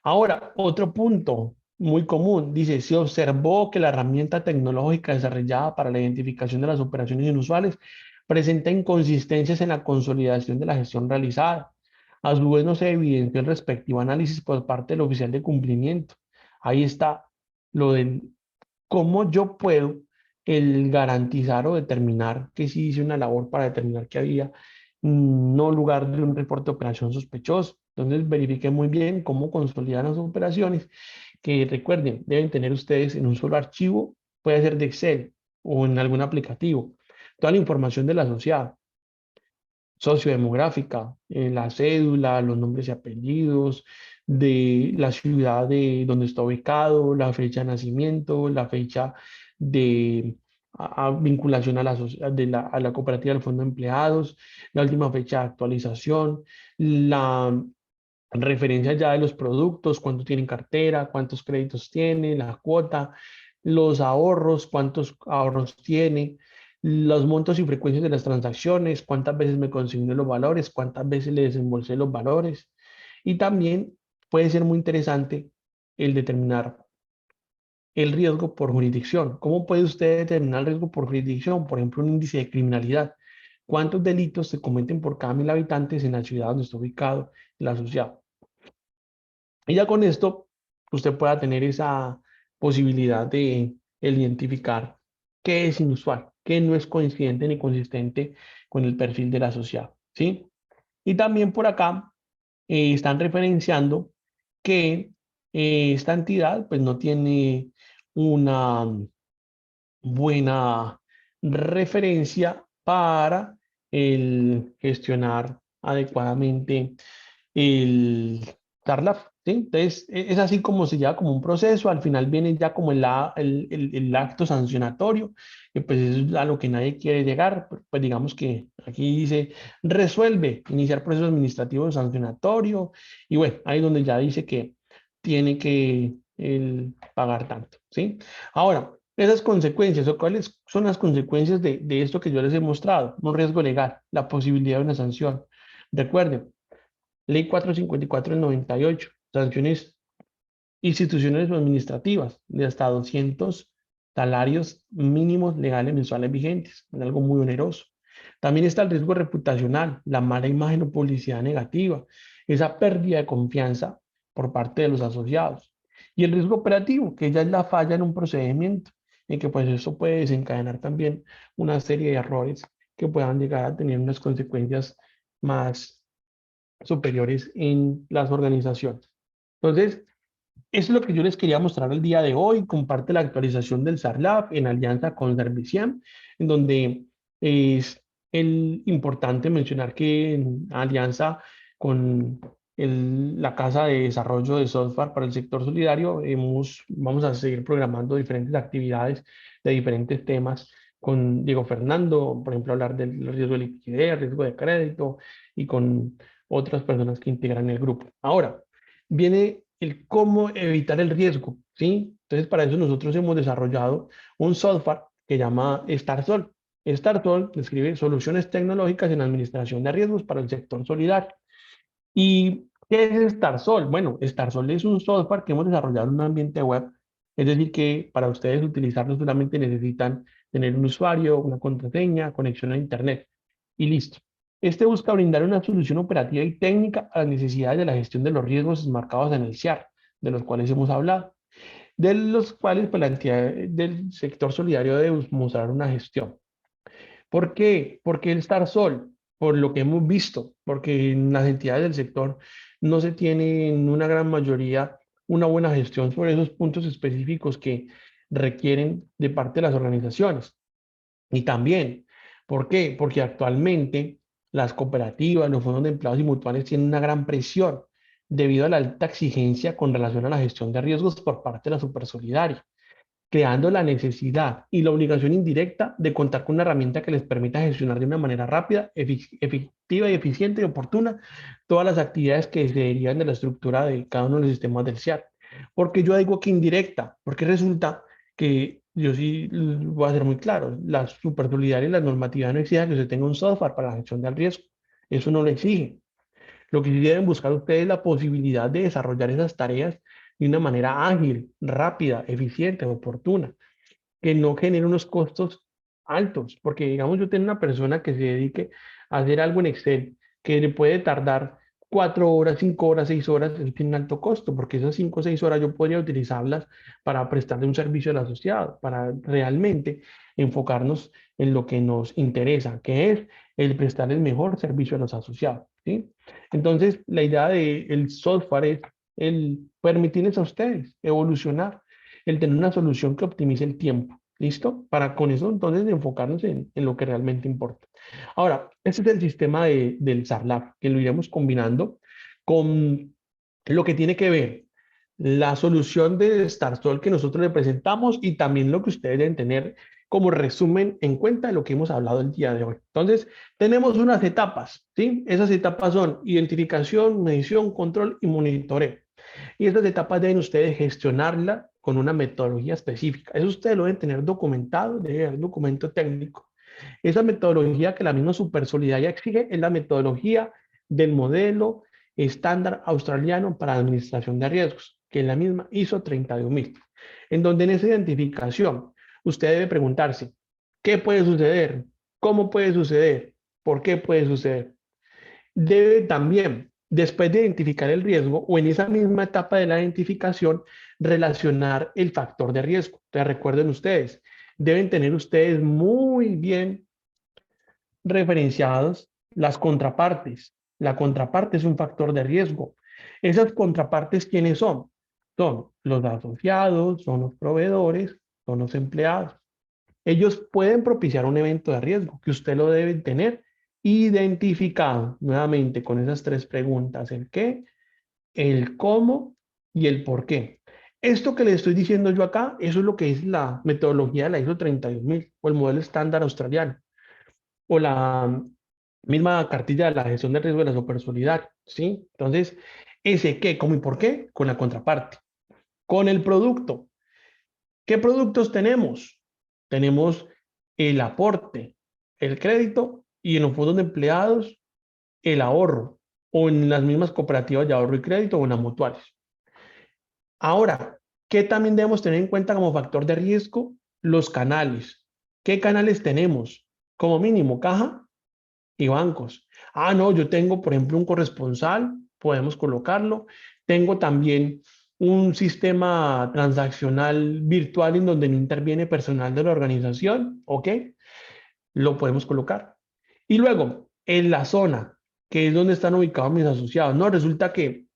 Ahora, otro punto muy común, dice, se observó que la herramienta tecnológica desarrollada para la identificación de las operaciones inusuales presenta inconsistencias en la consolidación de la gestión realizada. A su vez, no se evidenció el respectivo análisis por parte del oficial de cumplimiento. Ahí está lo de cómo yo puedo el garantizar o determinar que sí hice una labor para determinar que había no lugar de un reporte de operación sospechoso. Entonces verifique muy bien cómo consolidar las operaciones, que recuerden, deben tener ustedes en un solo archivo, puede ser de Excel o en algún aplicativo, toda la información del asociado sociodemográfica, la cédula, los nombres y apellidos, de la ciudad de donde está ubicado, la fecha de nacimiento, la fecha de vinculación a a la cooperativa del fondo de empleados, la última fecha de actualización, la referencia ya de los productos, cuánto tienen cartera, cuántos créditos tiene, la cuota, los ahorros, cuántos ahorros tiene, los montos y frecuencias de las transacciones, cuántas veces me consigné los valores, cuántas veces le desembolsé los valores. Y también puede ser muy interesante el determinar el riesgo por jurisdicción. ¿Cómo puede usted determinar el riesgo por jurisdicción? Por ejemplo, un índice de criminalidad. ¿Cuántos delitos se cometen por cada 1.000 habitantes en la ciudad donde está ubicado el asociado? Y ya con esto, usted pueda tener esa posibilidad de identificar qué es inusual, qué no es coincidente ni consistente con el perfil del asociado, ¿sí? Y también por acá están referenciando que esta entidad pues no tiene una buena referencia para el gestionar adecuadamente el Sarlaf, ¿sí? Entonces, es así como se lleva como un proceso, al final viene ya como el acto sancionatorio, que pues es a lo que nadie quiere llegar, pues digamos que aquí dice, resuelve, iniciar proceso administrativo sancionatorio, y bueno, ahí es donde ya dice que tiene que pagar tanto, ¿sí? Ahora, esas consecuencias, o cuáles son las consecuencias de esto que yo les he mostrado, un riesgo legal, la posibilidad de una sanción. Recuerden, Ley 454 del 98, sanciones institucionales o administrativas de hasta 200 salarios mínimos legales mensuales vigentes, es algo muy oneroso. También está el riesgo reputacional, la mala imagen o publicidad negativa, esa pérdida de confianza por parte de los asociados. Y el riesgo operativo, que ya es la falla en un procedimiento, en que pues eso puede desencadenar también una serie de errores que puedan llegar a tener unas consecuencias más superiores en las organizaciones. Entonces, eso es lo que yo les quería mostrar el día de hoy. Comparte la actualización del SARLAB en alianza con Serviciam, en donde es importante mencionar que en alianza con la Casa de Desarrollo de Software para el Sector Solidario, vamos a seguir programando diferentes actividades de diferentes temas con Diego Fernando, por ejemplo, hablar del riesgo de liquidez, riesgo de crédito y con otras personas que integran el grupo. Ahora, viene el cómo evitar el riesgo, ¿sí? Entonces, para eso nosotros hemos desarrollado un software que llama StarSol. StarSol describe soluciones tecnológicas en administración de riesgos para el sector solidario. ¿Y qué es StarSol? Bueno, StarSol es un software que hemos desarrollado en un ambiente web, es decir, que para ustedes utilizarlo solamente necesitan tener un usuario, una contraseña, conexión a Internet y listo. Este busca brindar una solución operativa y técnica a las necesidades de la gestión de los riesgos marcados en el CIAR, de los cuales hemos hablado, de los cuales pues, la entidad del sector solidario debe mostrar una gestión. ¿Por qué? Porque el estar sol, por lo que hemos visto, porque en las entidades del sector no se tiene en una gran mayoría una buena gestión sobre esos puntos específicos que requieren de parte de las organizaciones. Y también, ¿por qué? Porque actualmente las cooperativas, los fondos de empleados y mutuales tienen una gran presión debido a la alta exigencia con relación a la gestión de riesgos por parte de la Supersolidaria, creando la necesidad y la obligación indirecta de contar con una herramienta que les permita gestionar de una manera rápida, efectiva y eficiente y oportuna todas las actividades que se derivan de la estructura de cada uno de los sistemas del CIAR. Porque yo digo que indirecta, porque resulta que yo sí voy a ser muy claro, la Supersolidaria y la normativa no exige que usted tenga un software para la gestión del riesgo. Eso no lo exige. Lo que sí deben buscar ustedes es la posibilidad de desarrollar esas tareas de una manera ágil, rápida, eficiente, oportuna, que no genere unos costos altos, porque digamos yo tengo una persona que se dedique a hacer algo en Excel que le puede tardar 4 horas, 5 horas, 6 horas, eso tiene un alto costo, porque esas 5 o 6 horas yo podría utilizarlas para prestarle un servicio al asociado, para realmente enfocarnos en lo que nos interesa, que es el prestar el mejor servicio a los asociados, ¿sí? Entonces, la idea del software es el permitirles a ustedes evolucionar, el tener una solución que optimice el tiempo. ¿Listo? Para con eso entonces enfocarnos en lo que realmente importa. Ahora, este es el sistema del SARLAB, que lo iremos combinando con lo que tiene que ver la solución de StarSol que nosotros le presentamos y también lo que ustedes deben tener como resumen en cuenta de lo que hemos hablado el día de hoy. Entonces, tenemos unas etapas, ¿sí? Esas etapas son identificación, medición, control y monitoreo. Y estas etapas deben ustedes gestionarla con una metodología específica. Eso ustedes lo deben tener documentado, debe haber documento técnico. Esa metodología que la misma Supersolidaria exige es la metodología del modelo estándar australiano para administración de riesgos, que es la misma ISO 31000, en donde en esa identificación usted debe preguntarse, ¿qué puede suceder? ¿Cómo puede suceder? ¿Por qué puede suceder? Debe también, después de identificar el riesgo o en esa misma etapa de la identificación, relacionar el factor de riesgo. Entonces, recuerden ustedes, deben tener ustedes muy bien referenciados las contrapartes. La contraparte es un factor de riesgo. Esas contrapartes, ¿quiénes son? Son los asociados, son los proveedores, son los empleados. Ellos pueden propiciar un evento de riesgo que usted lo debe tener identificado nuevamente con esas tres preguntas, el qué, el cómo y el por qué. Esto que le estoy diciendo yo acá, eso es lo que es la metodología de la ISO 32000 o el modelo estándar australiano o la misma cartilla de la gestión de riesgo de la supersolidaria, ¿sí? Entonces, ese qué, cómo y por qué con la contraparte. Con el producto, ¿qué productos tenemos? Tenemos el aporte, el crédito y en los fondos de empleados el ahorro o en las mismas cooperativas de ahorro y crédito o en las mutuales. Ahora, ¿qué también debemos tener en cuenta como factor de riesgo? Los canales. ¿Qué canales tenemos? Como mínimo, caja y bancos. Ah, no, yo tengo, por ejemplo, un corresponsal, podemos colocarlo. Tengo también un sistema transaccional virtual en donde no interviene personal de la organización, ¿ok? Lo podemos colocar. Y luego, en la zona, que es donde están ubicados mis asociados. No, resulta que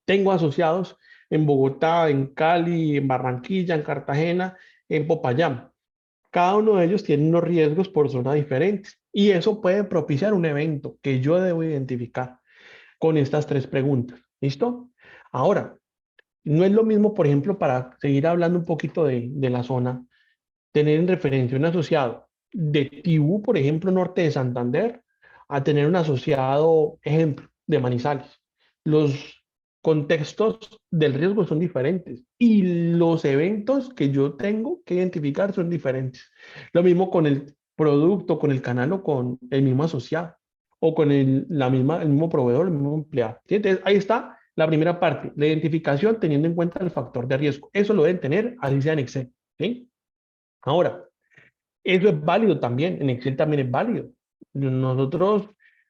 tengo asociados en Bogotá, en Cali, en Barranquilla, en Cartagena, en Popayán. Cada uno de ellos tiene unos riesgos por zona diferentes y eso puede propiciar un evento que yo debo identificar con estas tres preguntas. ¿Listo? Ahora, no es lo mismo, por ejemplo, para seguir hablando un poquito de la zona, tener en referencia un asociado de Tibú, por ejemplo, norte de Santander, a tener un asociado, ejemplo, de Manizales. Los contextos del riesgo son diferentes y los eventos que yo tengo que identificar son diferentes. Lo mismo con el producto, con el canal o con el mismo asociado o con el mismo proveedor, el mismo empleado. ¿Sí? Entonces, ahí está la primera parte, la identificación teniendo en cuenta el factor de riesgo. Eso lo deben tener, así sea en Excel. ¿Sí? Ahora, eso es válido también, en Excel también es válido. Nosotros,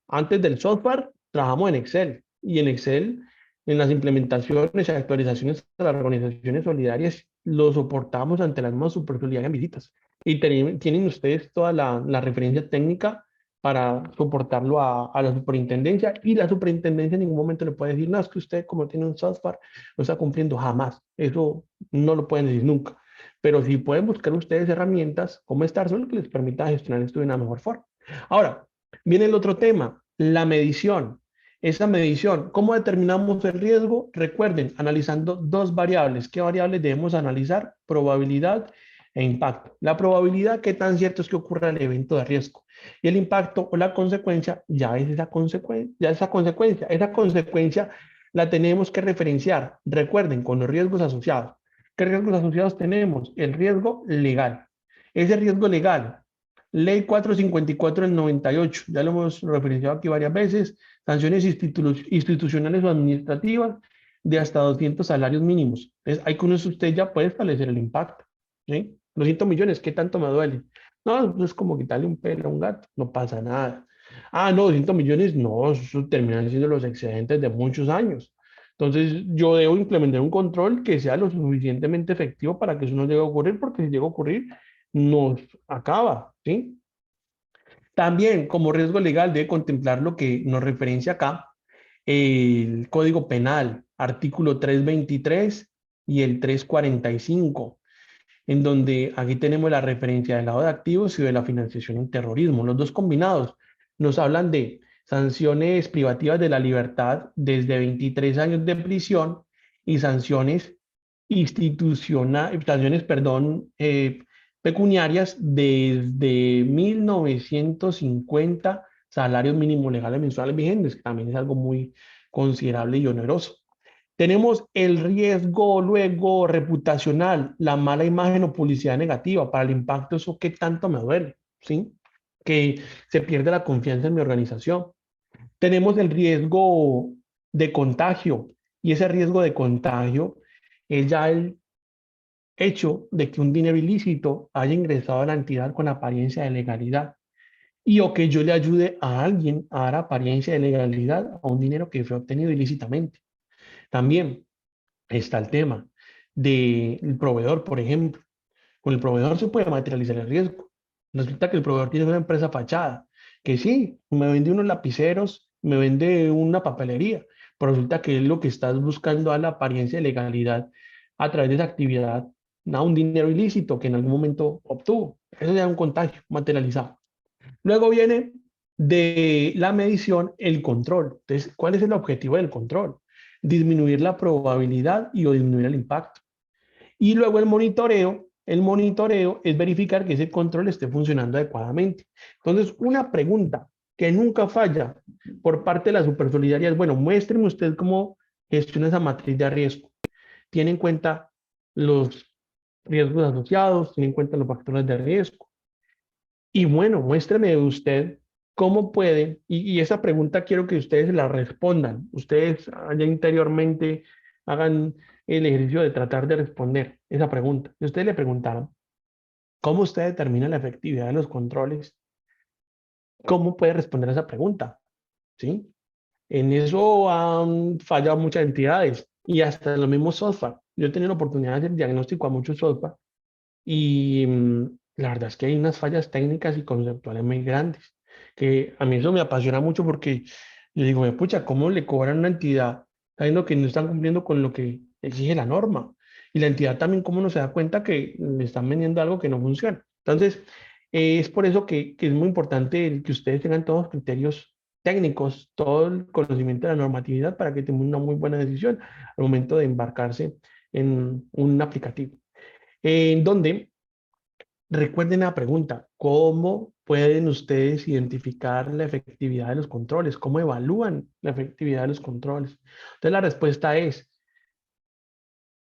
antes del software, trabajamos en Excel y en Excel, en las implementaciones y actualizaciones de las organizaciones solidarias, lo soportamos ante la misma supersolidaria en visitas. Y tienen ustedes toda la referencia técnica para soportarlo a la superintendencia y la superintendencia en ningún momento le puede decir, no, es que usted como tiene un software no está cumpliendo jamás. Eso no lo pueden decir nunca. Pero si pueden buscar ustedes herramientas como StarSol que les permita gestionar esto de una mejor forma. Ahora, viene el otro tema, la medición. Esa medición, ¿cómo determinamos el riesgo? Recuerden, analizando dos variables. ¿Qué variables debemos analizar? Probabilidad e impacto. La probabilidad, qué tan cierto es que ocurra el evento de riesgo. Y el impacto o la consecuencia, ya es esa consecuencia, Esa consecuencia la tenemos que referenciar. Recuerden, con los riesgos asociados. ¿Qué riesgos asociados tenemos? El riesgo legal. Ese riesgo legal, Ley 454 del 98, ya lo hemos referenciado aquí varias veces, sanciones institucionales o administrativas de hasta 200 salarios mínimos. Entonces, ahí con eso usted ya puede establecer el impacto. ¿Sí? 200 millones, ¿qué tanto me duele? No, no es como quitarle un pelo a un gato, no pasa nada. Ah, no, 200 millones, no, eso terminan siendo los excedentes de muchos años. Entonces, yo debo implementar un control que sea lo suficientemente efectivo para que eso no llegue a ocurrir, porque si llega a ocurrir, nos acaba, ¿sí? También, como riesgo legal, debe contemplar lo que nos referencia acá, el Código Penal, artículo 323 y el 345, en donde aquí tenemos la referencia del lado de activos y de la financiación en terrorismo. Los dos combinados nos hablan de sanciones privativas de la libertad desde 23 años de prisión y sanciones institucionales, sanciones, perdón, pecuniarias desde 1950 salarios mínimos legales mensuales vigentes, que también es algo muy considerable y oneroso. Tenemos el riesgo luego reputacional, la mala imagen o publicidad negativa para el impacto, eso que tanto me duele, ¿sí? Que se pierde la confianza en mi organización. Tenemos el riesgo de contagio y ese riesgo de contagio es ya el hecho de que un dinero ilícito haya ingresado a la entidad con apariencia de legalidad y o que yo le ayude a alguien a dar apariencia de legalidad a un dinero que fue obtenido ilícitamente. También está el tema del proveedor, por ejemplo. Con el proveedor se puede materializar el riesgo. Resulta que el proveedor tiene una empresa fachada, que sí, me vende unos lapiceros, me vende una papelería, pero resulta que es lo que estás buscando a la apariencia de legalidad a través de esa actividad, da un dinero ilícito que en algún momento obtuvo. Eso ya es un contagio materializado. Luego viene de la medición el control. Entonces, ¿cuál es el objetivo del control? disminuir la probabilidad y o disminuir el impacto. Y luego el monitoreo es verificar que ese control esté funcionando adecuadamente. Entonces, una pregunta que nunca falla por parte de la Supersolidaria es, bueno, muéstreme usted cómo gestiona esa matriz de riesgo. Tiene en cuenta los riesgos asociados, tiene en cuenta los factores de riesgo. Y bueno, muéstreme usted cómo puede, y esa pregunta quiero que ustedes la respondan. Ustedes allá interiormente hagan el ejercicio de tratar de responder esa pregunta. Si ustedes le preguntaron, ¿cómo usted determina la efectividad de los controles? ¿Cómo puede responder a esa pregunta? ¿Sí? En eso han fallado muchas entidades y hasta los mismos software. Yo he tenido la oportunidad de hacer diagnóstico a muchos software y la verdad es que hay unas fallas técnicas y conceptuales muy grandes, que a mí eso me apasiona mucho porque yo digo, pucha, ¿cómo le cobran a una entidad sabiendo que no están cumpliendo con lo que exige la norma? Y la entidad también, ¿cómo no se da cuenta que le están vendiendo algo que no funciona? Entonces, es por eso que es muy importante que ustedes tengan todos los criterios técnicos, todo el conocimiento de la normatividad para que tengan una muy buena decisión al momento de embarcarse en un aplicativo. En donde recuerden la pregunta, ¿cómo pueden ustedes identificar la efectividad de los controles? ¿Cómo evalúan la efectividad de los controles? Entonces la respuesta es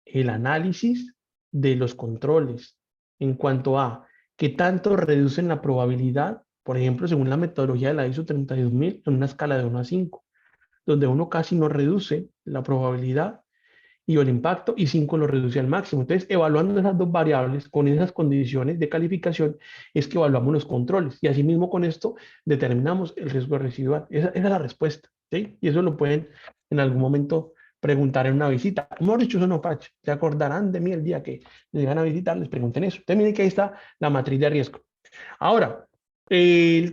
el análisis de los controles en cuanto a qué tanto reducen la probabilidad, por ejemplo, según la metodología de la ISO 32000, en una escala de 1 a 5, donde uno casi no reduce la probabilidad y el impacto y 5 lo reduce al máximo. Entonces, evaluando esas dos variables con esas condiciones de calificación es que evaluamos los controles y asimismo con esto determinamos el riesgo residual. Esa es la respuesta, ¿sí? Y eso lo pueden en algún momento preguntar en una visita. Hemos dicho eso no, Pacho. Se acordarán de mí el día que les llegan a visitar, les pregunten eso. Entonces, miren que ahí está la matriz de riesgo. Ahora,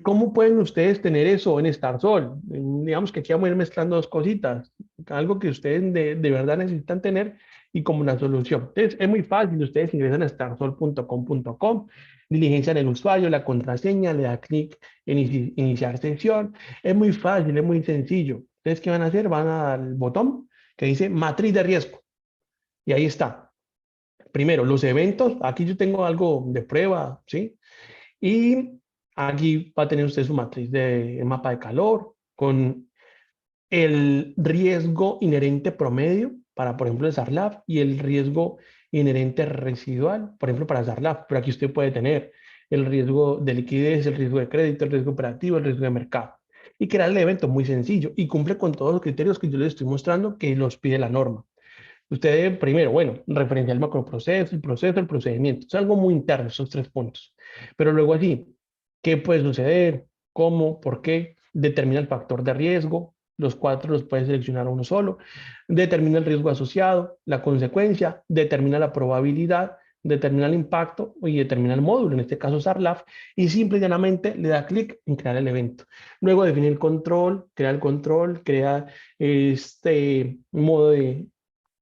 ¿cómo pueden ustedes tener eso en StarSol? Digamos que aquí vamos a ir mezclando dos cositas, algo que ustedes de verdad necesitan tener y como una solución. Entonces, es muy fácil, ustedes ingresan a starsol.com.com, diligencian el usuario, la contraseña, le da clic en iniciar sesión. Es muy fácil, es muy sencillo. Entonces, ¿qué van a hacer? Van al botón que dice matriz de riesgo y ahí está. Primero, los eventos. Aquí yo tengo algo de prueba, ¿sí? Y aquí va a tener usted su matriz de mapa de calor con el riesgo inherente promedio para, por ejemplo, el SARLAF y el riesgo inherente residual, por ejemplo, para SARLAF. Pero aquí usted puede tener el riesgo de liquidez, el riesgo de crédito, el riesgo operativo, el riesgo de mercado. Y crear el evento muy sencillo y cumple con todos los criterios que yo les estoy mostrando que los pide la norma. Usted primero, bueno, referencia al macroproceso, el procedimiento. Es algo muy interno, esos 3 puntos. Pero luego así, ¿qué puede suceder? ¿Cómo? ¿Por qué? Determina el factor de riesgo. Los 4 los puede seleccionar uno solo. Determina el riesgo asociado, la consecuencia, determina la probabilidad, determina el impacto y determina el módulo, en este caso SARLAF, y simple y llanamente le da clic en crear el evento. Luego define el control, crea este modo de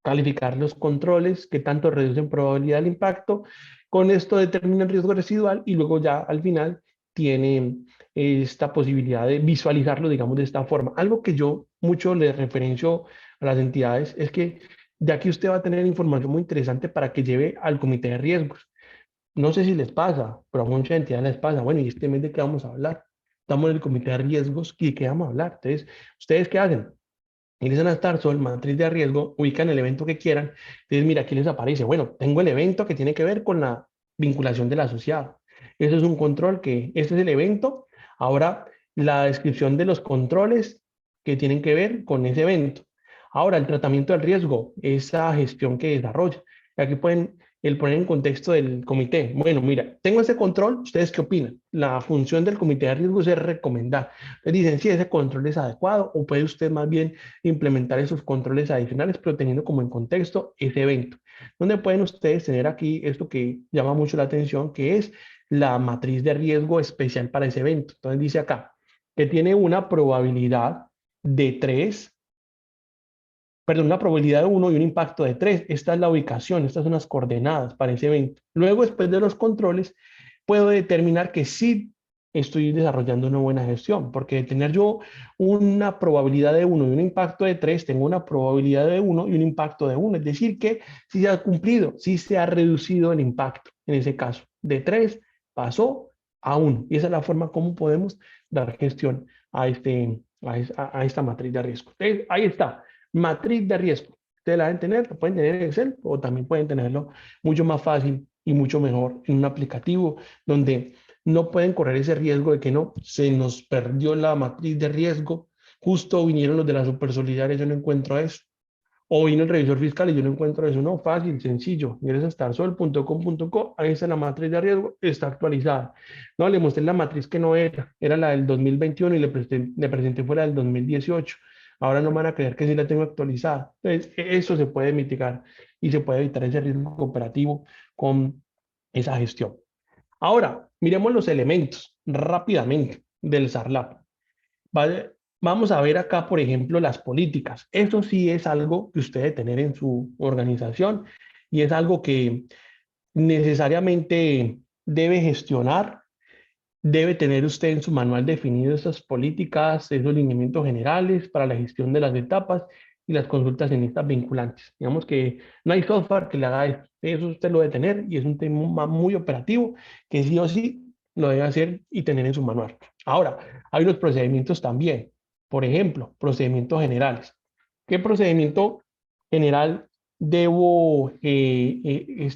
calificar los controles que tanto reducen probabilidad del impacto. Con esto determina el riesgo residual y luego ya al final tiene esta posibilidad de visualizarlo, digamos, de esta forma. Algo que yo mucho le referencio a las entidades es que de aquí usted va a tener información muy interesante para que lleve al comité de riesgos. No sé si les pasa, pero a muchas entidades les pasa. Bueno, ¿y este mes de qué vamos a hablar? Estamos en el comité de riesgos y de qué vamos a hablar. Entonces, ¿ustedes qué hacen? Ingresan a StarSol, matriz de riesgo, ubican el evento que quieran. Entonces, mira, aquí les aparece, bueno, tengo el evento que tiene que ver con la vinculación del asociado. Eso es un control que, este es el evento. Ahora, la descripción de los controles que tienen que ver con ese evento. Ahora, el tratamiento del riesgo, esa gestión que desarrolla. Aquí pueden el poner en contexto del comité. Bueno, mira, tengo ese control, ¿ustedes qué opinan? La función del comité de riesgos es recomendar. Les dicen si ese control es adecuado o puede usted más bien implementar esos controles adicionales, pero teniendo como en contexto ese evento. Donde pueden ustedes tener aquí esto que llama mucho la atención, que es la matriz de riesgo especial para ese evento. Entonces dice acá que tiene una probabilidad de 3, perdón, una probabilidad de 1 y un impacto de 3. Esta es la ubicación, estas son las coordenadas para ese evento. Luego, después de los controles, puedo determinar que sí estoy desarrollando una buena gestión, porque de tener yo una probabilidad de uno y un impacto de 3, tengo una probabilidad de uno y un impacto de uno. Es decir, que si se ha cumplido, si se ha reducido el impacto, en ese caso, de 3 pasó a uno. Y esa es la forma como podemos dar gestión a esta matriz de riesgo. Entonces, ahí está, matriz de riesgo. Ustedes la deben tener, lo pueden tener en Excel o también pueden tenerlo mucho más fácil y mucho mejor en un aplicativo donde no pueden correr ese riesgo de que no, se nos perdió la matriz de riesgo, justo vinieron los de la Supersolidaria, yo no encuentro eso, o vino el revisor fiscal y yo no encuentro eso, no, fácil, sencillo, ingresa a starsol.com.co, ahí está la matriz de riesgo, está actualizada. No, le mostré la matriz que no era la del 2021 y le presenté fuera del 2018. Ahora no me van a creer que sí la tengo actualizada. Entonces, eso se puede mitigar y se puede evitar ese riesgo operativo con esa gestión. Ahora, miremos los elementos rápidamente del SARLAP. ¿Vale? Vamos a ver acá, por ejemplo, las políticas. Eso sí es algo que usted debe tener en su organización y es algo que necesariamente debe gestionar. Debe tener usted en su manual definido esas políticas, esos lineamientos generales para la gestión de las etapas y las consultas en estas vinculantes. Digamos que no hay software que le haga eso. Eso usted lo debe tener y es un tema muy operativo que sí o sí lo debe hacer y tener en su manual. Ahora, hay unos procedimientos también. Por ejemplo, procedimientos generales. ¿Qué procedimiento general debo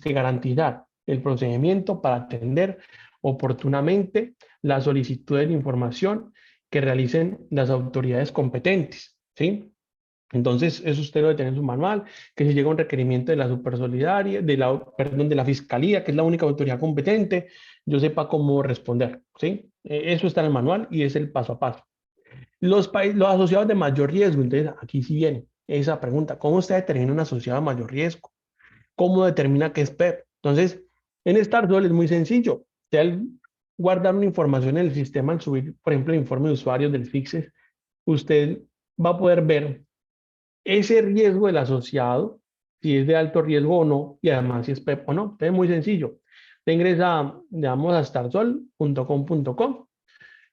garantizar? El procedimiento para atender oportunamente las solicitudes de información que realicen las autoridades competentes, ¿sí? Entonces, eso usted lo debe tener en su manual, que si llega un requerimiento de la Supersolidaria, perdón, de la Fiscalía, que es la única autoridad competente, yo sepa cómo responder, ¿sí? Eso está en el manual y es el paso a paso. Los asociados de mayor riesgo, entonces aquí sí viene esa pregunta, ¿cómo usted determina un asociado de mayor riesgo? ¿Cómo determina qué es PEP? Entonces, en StarDoll es muy sencillo. Usted al guardar una información en el sistema, al subir, por ejemplo, el informe de usuarios del Fixes, usted va a poder ver ese riesgo del asociado, si es de alto riesgo o no, y además si es PEP o no. Entonces, es muy sencillo. Usted ingresa, digamos, a starsol.com.co,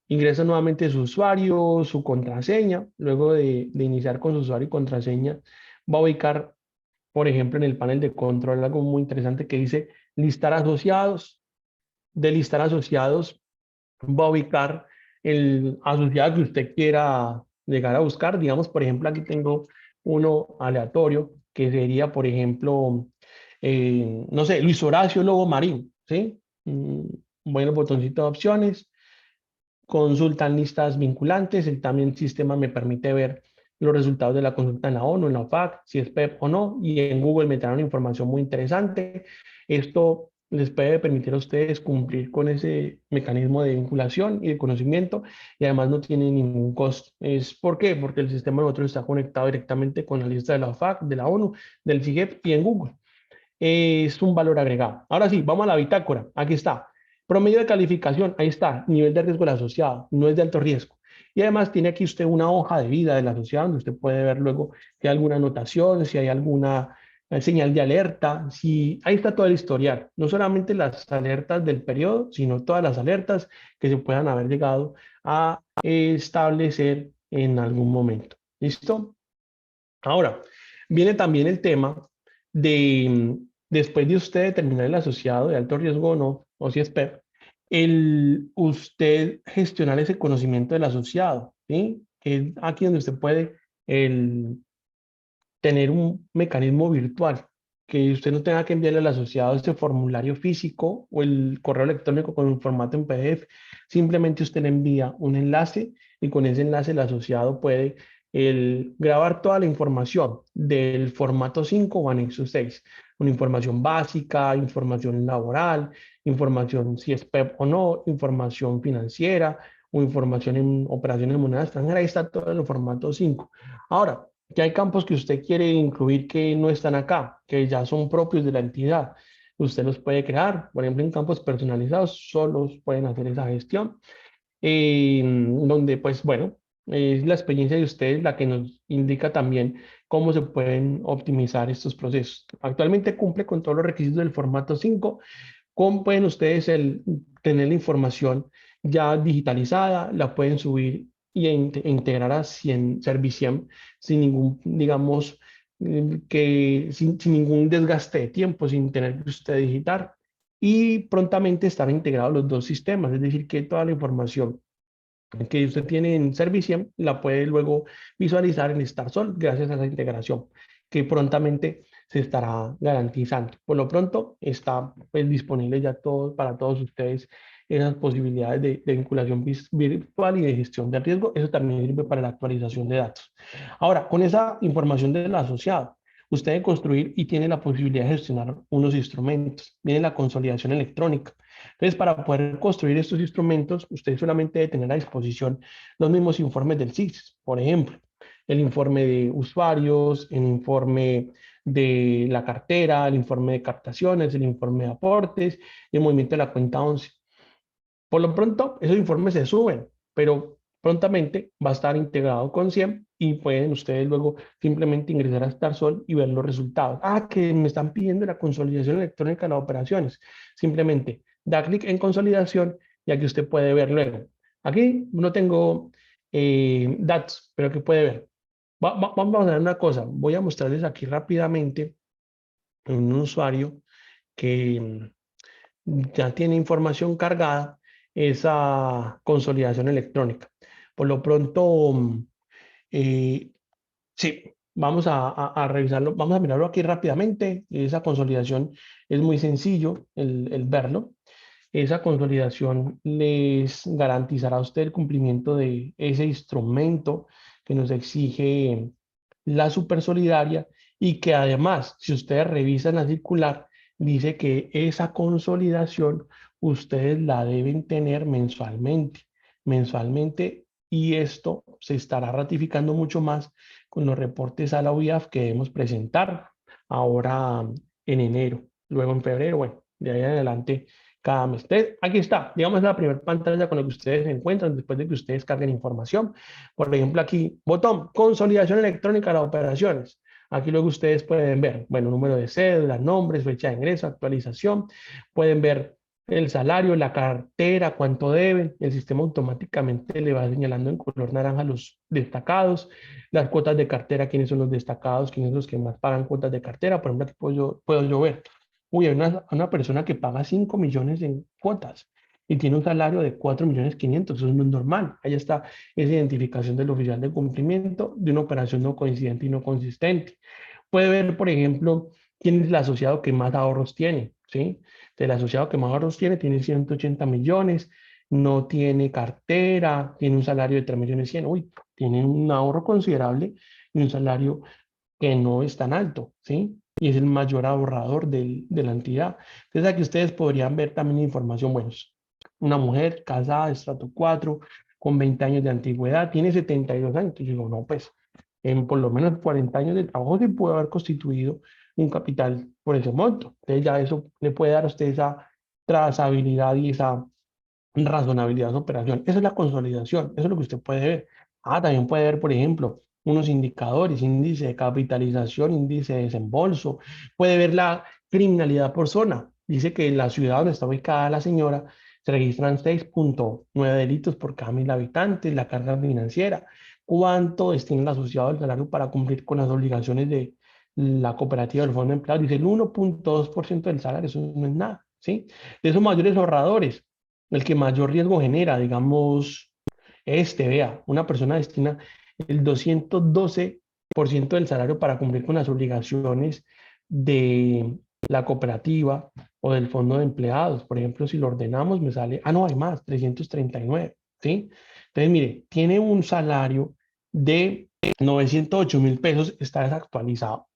ingresa nuevamente su usuario, su contraseña, luego de iniciar con su usuario y contraseña, va a ubicar por ejemplo, en el panel de control, algo muy interesante que dice listar asociados. De listar asociados, va a ubicar el asociado que usted quiera llegar a buscar. Digamos, por ejemplo, aquí tengo uno aleatorio que sería, por ejemplo, no sé, Luis Horacio Lobo Marín, ¿sí? Bueno, botoncito de opciones, consultan listas vinculantes, también el sistema me permite ver los resultados de la consulta en la ONU, en la OFAC, si es PEP o no, y en Google me traen una información muy interesante. Esto les puede permitir a ustedes cumplir con ese mecanismo de vinculación y de conocimiento y además no tiene ningún costo. ¿Por qué? Porque el sistema de nosotros está conectado directamente con la lista de la OFAC, de la ONU, del FIGEP y en Google. Es un valor agregado. Ahora sí, vamos a la bitácora. Aquí está. Promedio de calificación, ahí está. Nivel de riesgo del asociado, no es de alto riesgo. Y además tiene aquí usted una hoja de vida del asociado, donde usted puede ver luego si hay alguna anotación, si hay alguna señal de alerta, si ahí está todo el historial. No solamente las alertas del periodo, sino todas las alertas que se puedan haber llegado a establecer en algún momento. ¿Listo? Ahora, viene también el tema de, después de usted determinar el asociado de alto riesgo o no, o si es PEP, el usted gestionar ese conocimiento del asociado, ¿sí? Que es aquí donde usted puede tener un mecanismo virtual, que usted no tenga que enviarle al asociado este formulario físico o el correo electrónico con un formato en PDF, simplemente usted le envía un enlace y con ese enlace el asociado puede grabar toda la información del formato 5 o anexo 6, una información básica, información laboral, información si es PEP o no, información financiera o información en operaciones de moneda extranjera, ahí está todo en el formato 5. Ahora, que hay campos que usted quiere incluir que no están acá, que ya son propios de la entidad. Usted los puede crear, por ejemplo, en campos personalizados, solos pueden hacer esa gestión, donde pues bueno, es la experiencia de ustedes la que nos indica también cómo se pueden optimizar estos procesos. Actualmente cumple con todos los requisitos del formato 5. ¿Cómo pueden ustedes tener la información ya digitalizada, la pueden subir y integrar a Serviciem sin ningún, digamos, sin ningún desgaste de tiempo, sin tener que usted digitar. Y prontamente estar integrados los dos sistemas, es decir, que toda la información que usted tiene en Serviciem la puede luego visualizar en StarSol gracias a esa integración que prontamente se estará garantizando. Por lo pronto está pues, disponible ya todo, para todos ustedes esas posibilidades de vinculación virtual y de gestión de riesgo. Eso también sirve para la actualización de datos. Ahora, con esa información del asociado, usted debe construir y tiene la posibilidad de gestionar unos instrumentos. Viene la consolidación electrónica. Entonces, para poder construir estos instrumentos, usted solamente debe tener a disposición los mismos informes del CIS. Por ejemplo, el informe de usuarios, el informe de la cartera, el informe de captaciones, el informe de aportes, el movimiento de la cuenta 11. Por lo pronto, esos informes se suben, pero prontamente va a estar integrado con SIEM y pueden ustedes luego simplemente ingresar a StarSol y ver los resultados. Ah, que me están pidiendo la consolidación electrónica de las operaciones. Simplemente da clic en consolidación y aquí usted puede ver luego. Aquí no tengo datos, pero que puede ver. Vamos a hacer una cosa. Voy a mostrarles aquí rápidamente un usuario que ya tiene información cargada esa consolidación electrónica. Por lo pronto, eh, sí, vamos a revisarlo, vamos a mirarlo aquí rápidamente. Esa consolidación es muy sencillo el verlo. Esa consolidación les garantizará a usted el cumplimiento de ese instrumento que nos exige la Supersolidaria y que además, si ustedes revisan la circular, dice que esa consolidación ustedes la deben tener mensualmente, y esto se estará ratificando mucho más con los reportes a la UIAF que debemos presentar ahora en enero, luego en febrero, bueno, de ahí en adelante cada mes. Entonces, aquí está, digamos, la primera pantalla con la que ustedes se encuentran después de que ustedes carguen información. Por ejemplo, aquí, botón, consolidación electrónica de las operaciones. Aquí luego ustedes pueden ver, bueno, número de cédula, nombres, fecha de ingreso, actualización. Pueden ver el salario, la cartera, cuánto deben. El sistema automáticamente le va señalando en color naranja los destacados, las cuotas de cartera, quiénes son los destacados, quiénes son los que más pagan cuotas de cartera. Por ejemplo, aquí puedo yo ver. Uy, hay una persona que paga 5 millones en cuotas y tiene un salario de 4 millones 500. Eso no es normal. Ahí está esa identificación del oficial de cumplimiento de una operación no coincidente y no consistente. Puede ver, por ejemplo, quién es el asociado que más ahorros tiene, ¿sí? El asociado que más ahorros tiene 180 millones, no tiene cartera, tiene un salario de 3 millones 100. Uy, tiene un ahorro considerable y un salario que no es tan alto, ¿sí? Y es el mayor ahorrador de la entidad. Entonces aquí ustedes podrían ver también información, bueno, es una mujer casada, estrato 4, con 20 años de antigüedad, tiene 72 años. Entonces yo digo, no, pues en por lo menos 40 años de trabajo se puede haber constituido un capital por ese monto. Entonces ya eso le puede dar a usted esa trazabilidad y esa razonabilidad de su operación. Esa es la consolidación, eso es lo que usted puede ver. Ah, también puede ver, por ejemplo, unos indicadores, índice de capitalización, índice de desembolso. Puede ver la criminalidad por zona. Dice que en la ciudad donde está ubicada la señora se registran 6,9 delitos por cada 1.000 habitantes, la carga financiera, cuánto destina el asociado al salario para cumplir con las obligaciones de la cooperativa del fondo de empleados. Dice el 1,2% del salario, eso no es nada, ¿sí? De esos mayores ahorradores, el que mayor riesgo genera, digamos, vea, una persona destina el 212% del salario para cumplir con las obligaciones de la cooperativa o del fondo de empleados. Por ejemplo, si lo ordenamos, me sale, no, hay más, 339, ¿sí? Entonces, mire, tiene un salario de 908.000 pesos, está desactualizado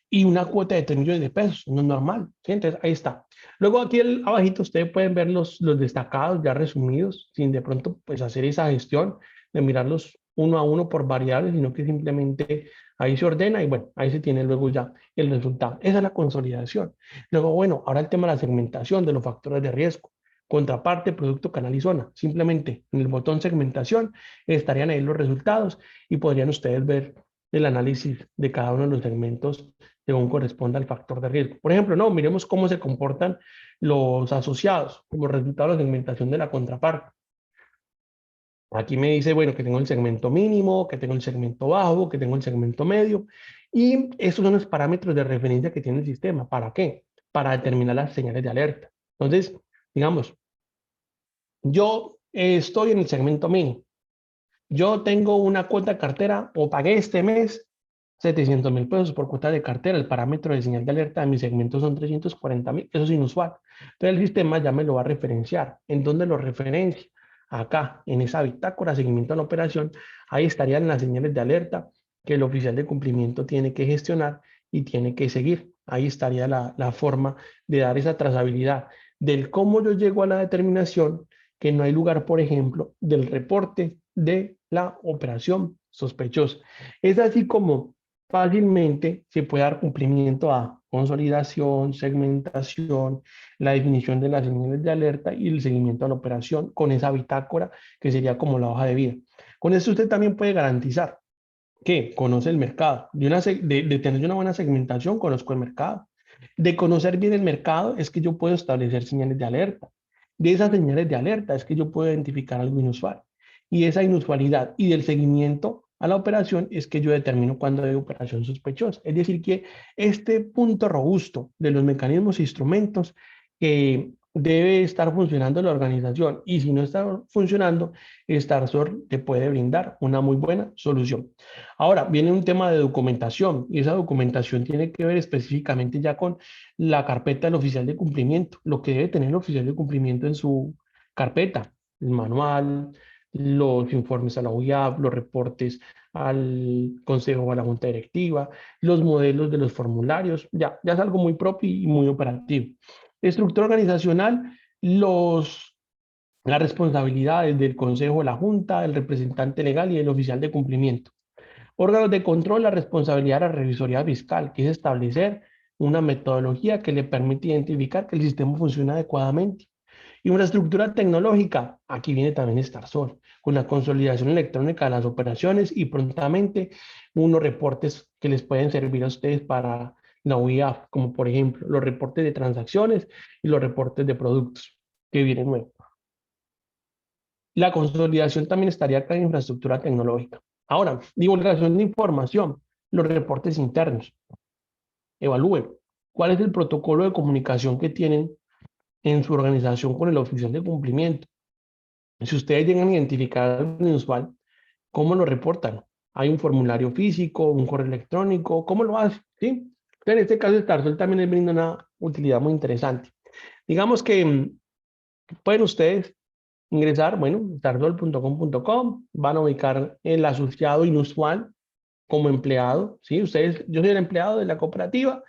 y una cuota de 3 millones de pesos, no es normal, ¿sí? Entonces ahí está. Luego aquí abajito ustedes pueden ver los destacados ya resumidos, sin de pronto pues hacer esa gestión de mirarlos uno a uno por variables, sino que simplemente ahí se ordena y bueno, ahí se tiene luego ya el resultado. Esa es la consolidación. Luego, bueno, ahora el tema de la segmentación de los factores de riesgo. Contraparte, producto, canal y zona. Simplemente en el botón segmentación estarían ahí los resultados y podrían ustedes ver el análisis de cada uno de los segmentos según corresponda al factor de riesgo. Por ejemplo, no, miremos cómo se comportan los asociados como resultado de la segmentación de la contraparte. Aquí me dice, bueno, que tengo el segmento mínimo, que tengo el segmento bajo, que tengo el segmento medio. Y esos son los parámetros de referencia que tiene el sistema. ¿Para qué? Para determinar las señales de alerta. Entonces, digamos, yo estoy en el segmento mínimo. Yo tengo una cuota de cartera o pagué este mes 700.000 pesos por cuota de cartera. El parámetro de señal de alerta de mi segmento son 340.000. Eso es inusual. Entonces el sistema ya me lo va a referenciar. ¿En dónde lo referencia? Acá, en esa bitácora, seguimiento a la operación, ahí estarían las señales de alerta que el oficial de cumplimiento tiene que gestionar y tiene que seguir. Ahí estaría la forma de dar esa trazabilidad del cómo yo llego a la determinación que no hay lugar, por ejemplo, del reporte de la operación sospechosa. Es así como fácilmente se puede dar cumplimiento a consolidación, segmentación, la definición de las señales de alerta y el seguimiento a la operación con esa bitácora que sería como la hoja de vida. Con esto usted también puede garantizar que conoce el mercado. De tener una buena segmentación, conozco el mercado. De conocer bien el mercado es que yo puedo establecer señales de alerta. De esas señales de alerta es que yo puedo identificar algo inusual. Y esa inusualidad y del seguimiento a la operación es que yo determino cuándo hay operación sospechosa. Es decir, que este punto robusto de los mecanismos e instrumentos que debe estar funcionando la organización y si no está funcionando, StarSol te puede brindar una muy buena solución. Ahora, viene un tema de documentación y esa documentación tiene que ver específicamente ya con la carpeta del oficial de cumplimiento, lo que debe tener el oficial de cumplimiento en su carpeta, el manual, los informes a la OIAP, los reportes al consejo o a la junta directiva, los modelos de los formularios, ya es algo muy propio y muy operativo. Estructura organizacional, las responsabilidades del consejo, la junta, el representante legal y el oficial de cumplimiento. Órganos de control, la responsabilidad de la revisoría fiscal, que es establecer una metodología que le permite identificar que el sistema funciona adecuadamente. Y una estructura tecnológica, aquí viene también StarSol, con la consolidación electrónica de las operaciones y prontamente unos reportes que les pueden servir a ustedes para la UIAF, como por ejemplo los reportes de transacciones y los reportes de productos que vienen nuevos. La consolidación también estaría acá en infraestructura tecnológica. Ahora, divulgación de información, los reportes internos. Evalúen cuál es el protocolo de comunicación que tienen en su organización con el oficial de cumplimiento. Si ustedes llegan a identificar algo inusual, ¿cómo lo reportan? ¿Hay un formulario físico, un correo electrónico? ¿Cómo lo hacen? ¿Sí? Entonces, en este caso, StarSol también les brinda una utilidad muy interesante. Digamos que pueden ustedes ingresar, bueno, starsol.com.com, van a ubicar el asociado inusual como empleado, ¿sí? Ustedes, yo soy el empleado de la cooperativa,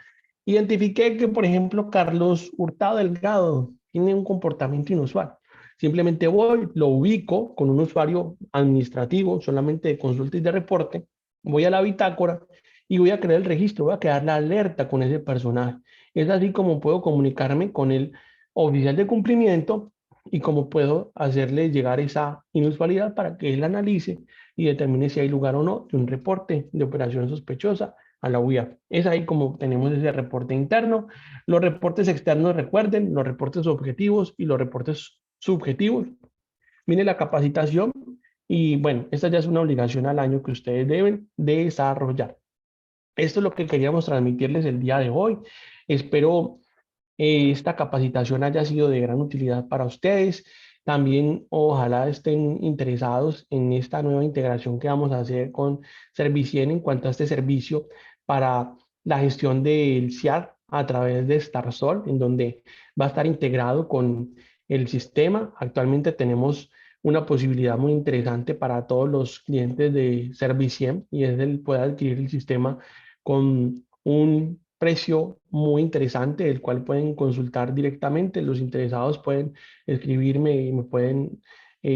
identifiqué que, por ejemplo, Carlos Hurtado Delgado tiene un comportamiento inusual. Simplemente voy, lo ubico con un usuario administrativo, solamente de consulta y de reporte, voy a la bitácora y voy a crear el registro, voy a crear la alerta con ese personaje. Es así como puedo comunicarme con el oficial de cumplimiento y cómo puedo hacerle llegar esa inusualidad para que él analice y determine si hay lugar o no de un reporte de operación sospechosa a la UIAF. Es ahí como tenemos ese reporte interno. Los reportes externos, recuerden, los reportes objetivos y los reportes subjetivos. Viene la capacitación y bueno, esta ya es una obligación al año que ustedes deben de desarrollar. Esto es lo que queríamos transmitirles el día de hoy. Espero esta capacitación haya sido de gran utilidad para ustedes. También ojalá estén interesados en esta nueva integración que vamos a hacer con Servicien en cuanto a este servicio para la gestión del CIAR a través de StarSol, en donde va a estar integrado con el sistema. Actualmente tenemos una posibilidad muy interesante para todos los clientes de Servicien y es el poder adquirir el sistema con un precio muy interesante, el cual pueden consultar directamente. Los interesados pueden escribirme y me pueden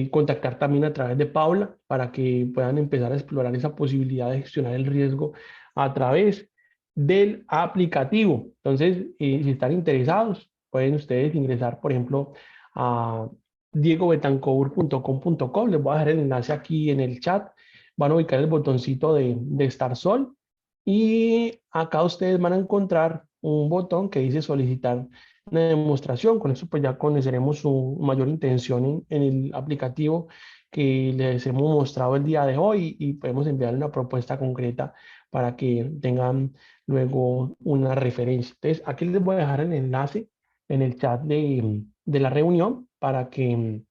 contactar también a través de Paula para que puedan empezar a explorar esa posibilidad de gestionar el riesgo a través del aplicativo. Entonces, si están interesados, pueden ustedes ingresar, por ejemplo, a diegobetancourt.com.co. Les voy a dejar el enlace aquí en el chat. Van a ubicar el botoncito de StarSol y acá ustedes van a encontrar un botón que dice solicitar una demostración. Con eso pues ya conoceremos su mayor intención en el aplicativo que les hemos mostrado el día de hoy y podemos enviar una propuesta concreta para que tengan luego una referencia. Entonces, aquí les voy a dejar el enlace en el chat de la reunión para que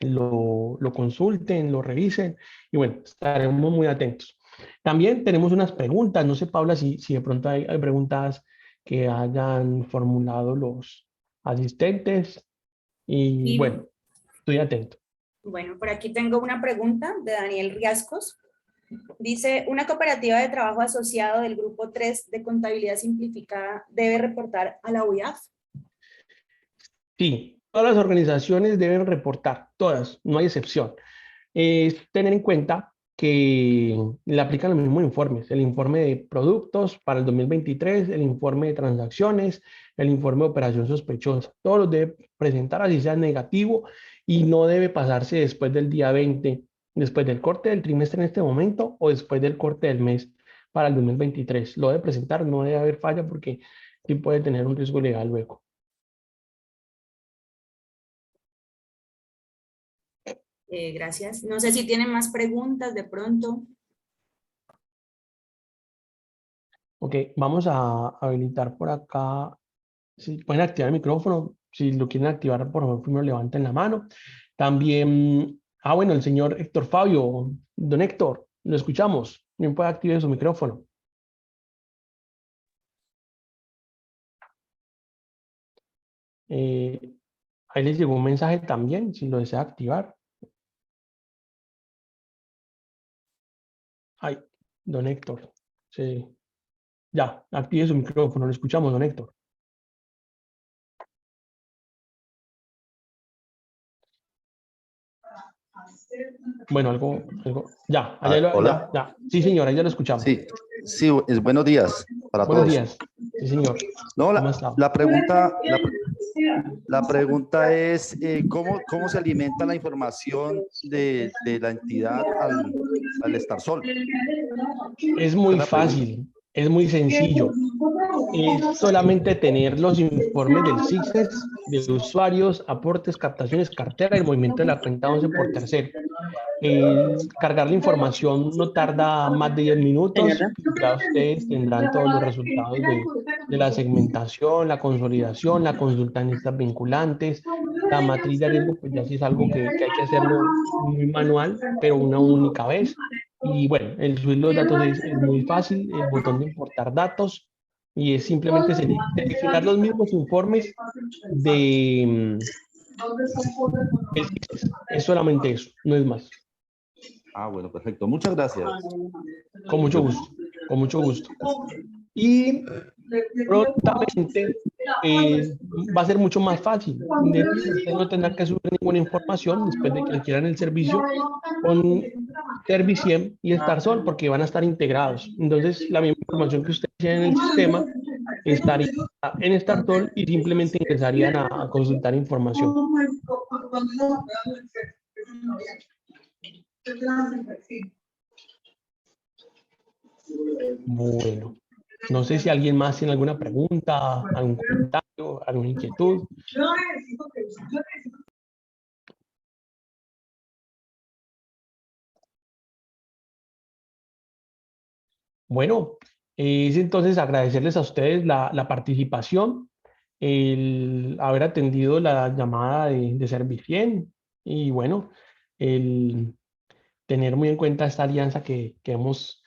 lo consulten, lo revisen y bueno, estaremos muy atentos. También tenemos unas preguntas, no sé, Paula, si de pronto hay preguntas que hayan formulado los asistentes y Y bueno, estoy atento. bueno, por aquí tengo una pregunta de Daniel Riascos. Dice, ¿una cooperativa de trabajo asociado del grupo 3 de contabilidad simplificada debe reportar a la UIAF? Sí, todas las organizaciones deben reportar, todas, no hay excepción. Es tener en cuenta que le aplican los mismos informes, el informe de productos para el 2023, el informe de transacciones, el informe de operación sospechosa, todos los debe presentar así sea negativo y no debe pasarse después del día 20, después del corte del trimestre en este momento o después del corte del mes para el 2023. Lo debe presentar, no debe haber falla porque sí puede tener un riesgo legal luego. Gracias. No sé si tienen más preguntas de pronto. Ok, vamos a habilitar por acá. Si pueden activar el micrófono, si lo quieren activar, por favor, primero levanten la mano. También, bueno, el señor Héctor Fabio, don Héctor, lo escuchamos. Bien puede activar su micrófono. Eh, Ahí les llegó un mensaje también, si lo desea activar. Ay, don Héctor. Sí. Ya, active su micrófono, lo escuchamos, don Héctor. Bueno, ya, Hola. ya. Sí, señora, ya lo escuchamos. Sí, sí, buenos días para Buenos todos. días. Sí, señor. No, ¿Cómo está? la pregunta es ¿cómo se alimenta la información de la entidad al Starsol? Es Esa muy es la pregunta. fácil, es muy sencillo. Es solamente tener los informes del CICSES, de usuarios, aportes, captaciones, cartera y el movimiento de la cuenta 11 por tercero. Cargar la información no tarda más de 10 minutos y ya ustedes tendrán todos los resultados de la segmentación, la consolidación, la consulta en listas vinculantes, la matriz de riesgo, pues ya sí es algo que hay que hacerlo muy manual, pero una única vez. Y bueno, el subir los datos es muy fácil, el botón de importar datos y es simplemente seleccionar los mismos informes del CICSES. Es solamente eso, no es más. Bueno, perfecto. Muchas gracias. Con mucho gusto, con mucho gusto. Y prontamente va a ser mucho más fácil. De hecho, usted no tendrá que subir ninguna información después de que adquieran el servicio con Serviciem y Starsol porque van a estar integrados. Entonces, la misma información que ustedes tienen en el sistema estaría en Starsol y simplemente ingresarían a consultar información. Bueno, no sé si alguien más tiene alguna pregunta, algún comentario, alguna inquietud. Bueno, es entonces agradecerles a ustedes la participación, el haber atendido la llamada de Servicien y bueno, el tener muy en cuenta esta alianza que hemos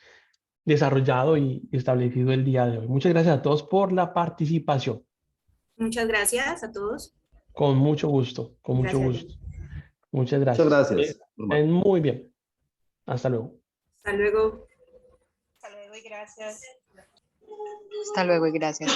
desarrollado y establecido el día de hoy. Muchas gracias a todos por la participación. Muchas gracias a todos. Con mucho gusto, con mucho Gracias. gusto. Muchas Muchas gracias. gracias. Estén muy bien. Hasta luego. Hasta luego. Hasta luego y gracias. Hasta luego y gracias.